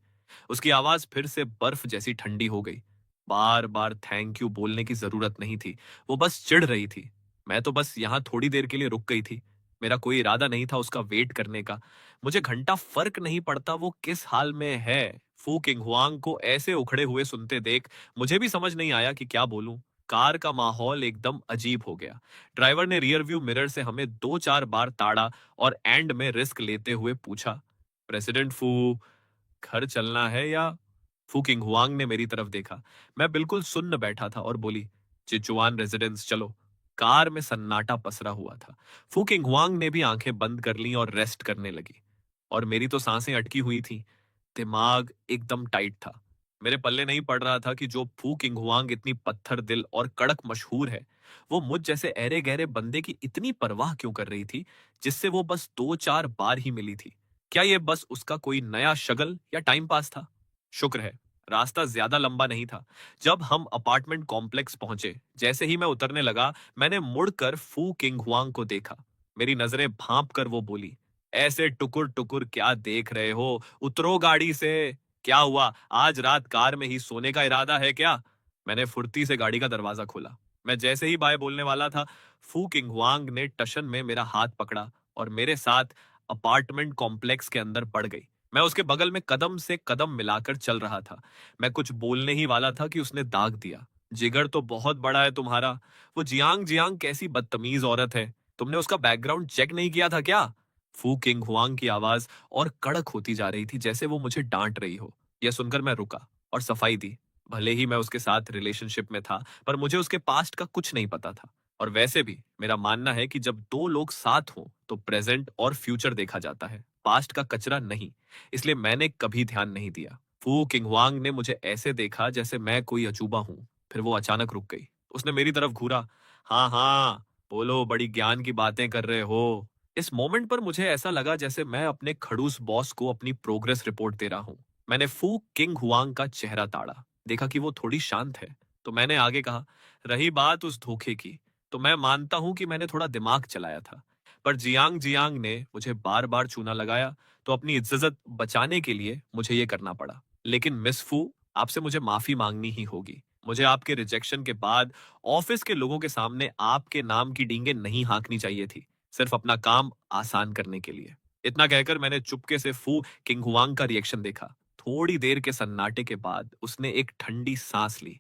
उसकी आवाज फिर से बर्फ जैसी ठंडी हो गई। बार बार थैंक यू बोलने की जरूरत नहीं थी। वो बस चिढ़ रही थी। मैं तो बस यहां थोड़ी देर के लिए रुक गई थी। मेरा कोई इरादा नहीं था उसका वेट करने का। मुझे घंटा फर्क नहीं पड़ता वो किस हाल में है। फू किंगहुआंग को ऐसे उखड़े हुए सुनते देख मुझे भी समझ नहीं आया कि क्या बोलूं। कार का माहौल एकदम अजीब हो गया। ड्राइवर ने रियर व्यू मिरर से हमें 2-4 बार ताड़ा और एंड में रिस्क लेते हुए पूछा, प्रेसिडेंट फू, घर चलना है या? फू किंगहुआंग ने मेरी तरफ देखा। मैं बिल्कुल सुन्न बैठा था और बोली, चिचुआन रेजिडेंस चलो। कार में सन्नाटा पसरा हुआ था। फू किंगहुआंग ने भी आंखें बंद कर ली और रेस्ट करने लगी। और मेरी तो सांसें अटकी हुई थी। दिमाग एकदम टाइट था। मेरे पल्ले नहीं पड़ रहा था कि जो फू किंगहुआंग इतनी पत्थर दिल और कड़क मशहूर है, वो मुझ जैसे ऐरे गहरे बंदे की इतनी परवाह क्यों कर रही थी, जिससे वो बस 2-4 बार ही मिली थी। क्या ये बस उसका कोई नया शगल या टाइम पास था? शुक्र है, रास्ता ज्यादा लंबा नहीं था। जब हम अपार्टमेंट कॉम्प्लेक्स पहुंचे, जैसे ही मैं उतरने लगा, मैंने मुड़कर फू किंगहुआंग को देखा। मेरी नजरें भांप कर वो बोली, ऐसे टुकुर टुकुर क्या देख रहे हो? उतरो गाड़ी से। क्या हुआ, आज रात कार में ही सोने का इरादा है क्या? मैंने फुर्ती से गाड़ी का दरवाजा खोला। मैं जैसे ही बाय बोलने वाला था, फू किंगवांग ने टशन में मेरा हाथ पकड़ा और मेरे साथ अपार्टमेंट कॉम्प्लेक्स के अंदर बढ़ गई। मैं उसके बगल में कदम से कदम मिलाकर चल रहा था। मैं कुछ बोलने ही वाला था कि उसने दाग दिया, जिगर तो बहुत बड़ा है तुम्हारा। वो जियांग जियांग कैसी बदतमीज औरत है। तुमने उसका बैकग्राउंड चेक नहीं किया था क्या? फू किंग हुआंग की आवाज और कड़क होती जा रही थी, जैसे वो मुझे डांट रही हो। यह सुनकर मैं रुका और सफाई दी। भले ही मैं उसके साथ रिलेशनशिप में था, पर मुझे उसके पास्ट का कुछ नहीं पता था। और वैसे भी मेरा मानना है कि जब दो लोग साथ हों तो प्रेजेंट और फ्यूचर देखा जाता है, पास्ट का कचरा नहीं। इसलिए मैंने कभी ध्यान नहीं दिया। फू किंगवांग ने मुझे ऐसे देखा जैसे मैं कोई अजूबा हूं। फिर वो अचानक रुक गई। उसने मेरी तरफ घूरा। हाँ हाँ, बोलो, बड़ी ज्ञान की बातें कर रहे हो। इस मोमेंट पर मुझे ऐसा लगा जैसे मैं अपने खड़ूस बॉस को अपनी प्रोग्रेस रिपोर्ट दे रहा हूं। मैंने फू किंग हुआंग का चेहरा ताड़ा, देखा कि वो थोड़ी शांत है। तो मैंने आगे कहा, रही बात उस धोखे की, तो मैं मानता हूं कि मैंने थोड़ा दिमाग चलाया था। पर जियांग जियांग ने मुझे बार बार चूना लगाया, तो अपनी इज्जत बचाने के लिए मुझे ये करना पड़ा। लेकिन मिस फू, आपसे मुझे माफी मांगनी ही होगी। मुझे आपके रिजेक्शन के बाद ऑफिस के लोगों के सामने आपके नाम की डींगे नहीं हाँकनी चाहिए थी, सिर्फ अपना काम आसान करने के लिए। इतना कहकर मैंने चुपके से फू किंगहुआंग का रिएक्शन देखा। थोड़ी देर के सन्नाटे के बाद उसने एक ठंडी सांस ली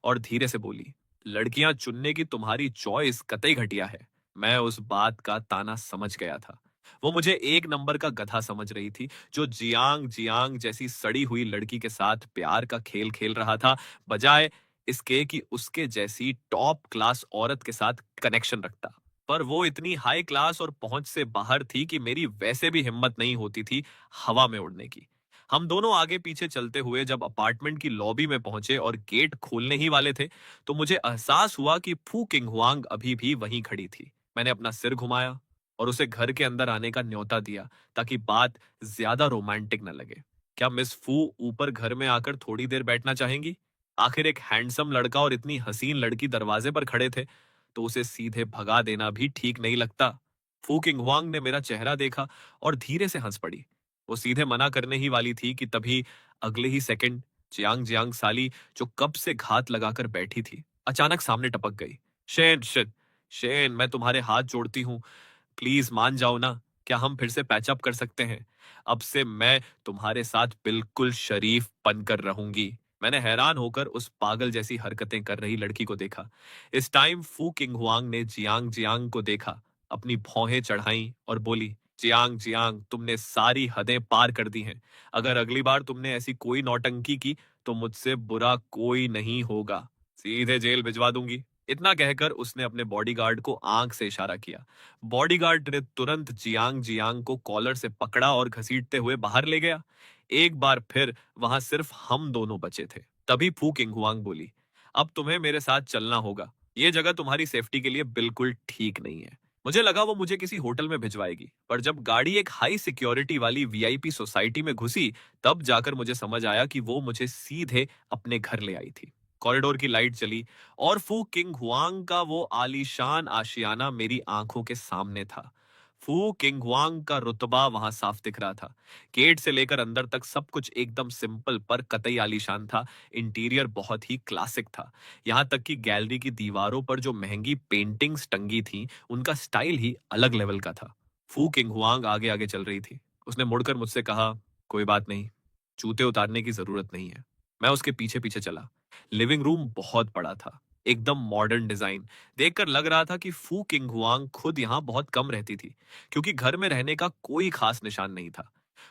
और धीरे से बोली, लड़कियां चुनने की तुम्हारी चॉइस कतई घटिया है। मैं उस बात का ताना समझ गया था। वो मुझे एक नंबर का गधा समझ रही थी, जो जियांग जियांग जैसी सड़ी हुई लड़की के साथ प्यार का खेल खेल रहा था, बजाय इसके कि उसके जैसी टॉप क्लास औरत के साथ कनेक्शन रखता। पर वो इतनी हाई क्लास और पहुंच से बाहर थी कि मेरी वैसे भी हिम्मत नहीं होती थी हवा में उड़ने की। हम दोनों आगे पीछे चलते हुए जब अपार्टमेंट की लॉबी में पहुंचे और गेट खोलने ही वाले थे, तो मुझे एहसास हुआ कि फू किंगहुआंग अभी भी वहीं खड़ी थी। मैंने अपना सिर घुमाया और उसे घर के अंदर आने का न्योता दिया, ताकि बात ज्यादा रोमांटिक न लगे। क्या मिस फू ऊपर घर में आकर थोड़ी देर बैठना चाहेंगी? आखिर एक हैंडसम लड़का और इतनी हसीन लड़की दरवाजे पर खड़े थे, तो उसे सीधे भगा देना भी ठीक नहीं लगता। फू किंगहुआंग ने मेरा चेहरा देखा और धीरे से हंस पड़ी। वो सीधे मना करने ही वाली थी कि तभी अगले ही सेकंड जियांग जियांग साली, जो कब से घात लगाकर बैठी थी, अचानक सामने टपक गई। शेन शिट, शेन, मैं तुम्हारे हाथ जोड़ती हूँ, प्लीज मान जाओ ना। क्या हम फिर से पैचअप कर सकते हैं? अब से मैं तुम्हारे साथ बिल्कुल शरीफ बनकर रहूंगी। मैंने हैरान होकर उस पागल जैसी हरकतें कर रही लड़की को देखा। इस टाइम फू किंगहुआंग ने जियांग जियांग को देखा, अपनी भौहें चढ़ाई और बोली, जियांग जियांग, तुमने सारी हदें पार कर दी हैं। अगर अगली बार तुमने ऐसी कोई नौटंकी की, तो मुझसे बुरा कोई नहीं होगा। सीधे जेल भिजवा दूंगी। इतना कहकर उसने अपने बॉडीगार्ड को आंख से इशारा किया। बॉडीगार्ड ने तुरंत जियांग जियांग को कॉलर से पकड़ा और घसीटते हुए बाहर ले गया। एक बार फिर वहां सिर्फ हम दोनों बचे थे। तभी फू किंगहुआंग बोली, अब तुम्हें मेरे साथ चलना होगा। ये जगह तुम्हारी सेफ्टी के लिए बिल्कुल ठीक नहीं है। मुझे लगा वो मुझे किसी होटल में भिजवाएगी, पर जब गाड़ी एक हाई सिक्योरिटी वाली वीआईपी सोसाइटी में घुसी, तब जाकर मुझे समझ आया कि वो मुझे सीधे अपने घर ले आई थी। कॉरिडोर की लाइट जली और फू किंग हुआंग का वो आलीशान आशियाना मेरी आंखों के सामने था। फू किंग हुआंग का रुतबा वहां साफ दिख रहा था। गेट से लेकर अंदर तक सब कुछ एकदम सिंपल पर कतई आलीशान था। इंटीरियर बहुत ही क्लासिक था। यहाँ तक कि गैलरी की दीवारों पर जो महंगी पेंटिंग्स टंगी थी, उनका स्टाइल ही अलग लेवल का था। फू किंग हुआंग आगे आगे चल रही थी। उसने मुड़कर मुझसे कहा, कोई बात नहीं, जूते उतारने की जरूरत नहीं है। मैं उसके पीछे पीछे चला। लिविंग रूम बहुत बड़ा था, एकदम मॉडर्न डिजाइन। देखकर लग रहा था कि फू किंगहुआंग खुद यहाँ बहुत कम रहती थी, क्योंकि घर में रहने का कोई खास निशान नहीं था।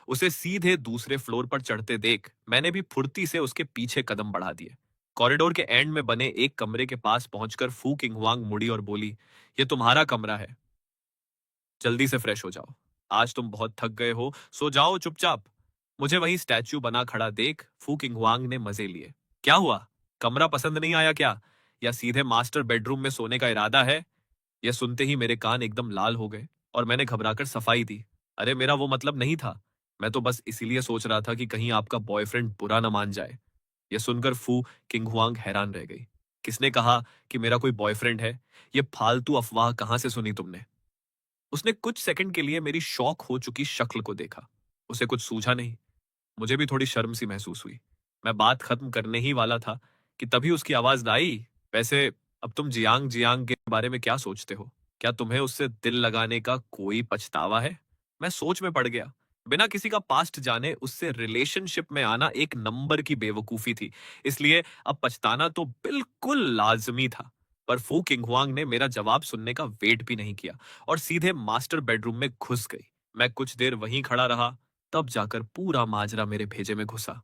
उसे सीधे दूसरे फ्लोर पर चढ़ते देख मैंने भी फुर्ती से उसके पीछे कदम बढ़ा दिए। कॉरिडोर के एंड में बने एक कमरे के पास पहुंचकर फू किंगहुआंग मुड़ी और बोली, ये तुम्हारा कमरा है, जल्दी से फ्रेश हो जाओ। आज तुम बहुत थक गए हो, सो जाओ चुपचाप। मुझे वही स्टैच्यू बना खड़ा देख फू किंगहुआंग ने मजे लिए। क्या हुआ, कमरा पसंद नहीं आया क्या? या सीधे मास्टर बेडरूम में सोने का इरादा है? यह सुनते ही मेरे कान एकदम लाल हो गए और मैंने घबराकर सफाई दी, अरे मेरा वो मतलब नहीं था। मैं तो बस इसीलिए सोच रहा था कि कहीं आपका बॉयफ्रेंड बुरा न मान जाए। यह सुनकर फू किंगहुआंग हैरान रह गई। किसने कहा कि मेरा कोई बॉयफ्रेंड है? ये फालतू अफवाह कहां से सुनी तुमने? उसने कुछ सेकंड के लिए मेरी शौक हो चुकी शक्ल को देखा। उसे कुछ सूझा नहीं। मुझे भी थोड़ी शर्म सी महसूस हुई। मैं बात खत्म करने ही वाला था कि तभी उसकी आवाज आई, वैसे अब तुम जियांग जियांग के बारे में क्या सोचते हो? क्या तुम्हें उससे दिल लगाने का कोई पछतावा है? मैं सोच में पड़ गया। बिना किसी का पास्ट जाने उससे रिलेशनशिप में आना एक नंबर की बेवकूफी थी, इसलिए अब पछताना तो बिल्कुल लाजमी था। पर फू किंगहुआंग ने मेरा जवाब सुनने का वेट भी नहीं किया और सीधे मास्टर बेडरूम में घुस गई। मैं कुछ देर वहीं खड़ा रहा, तब जाकर पूरा माजरा मेरे भेजे में घुसा।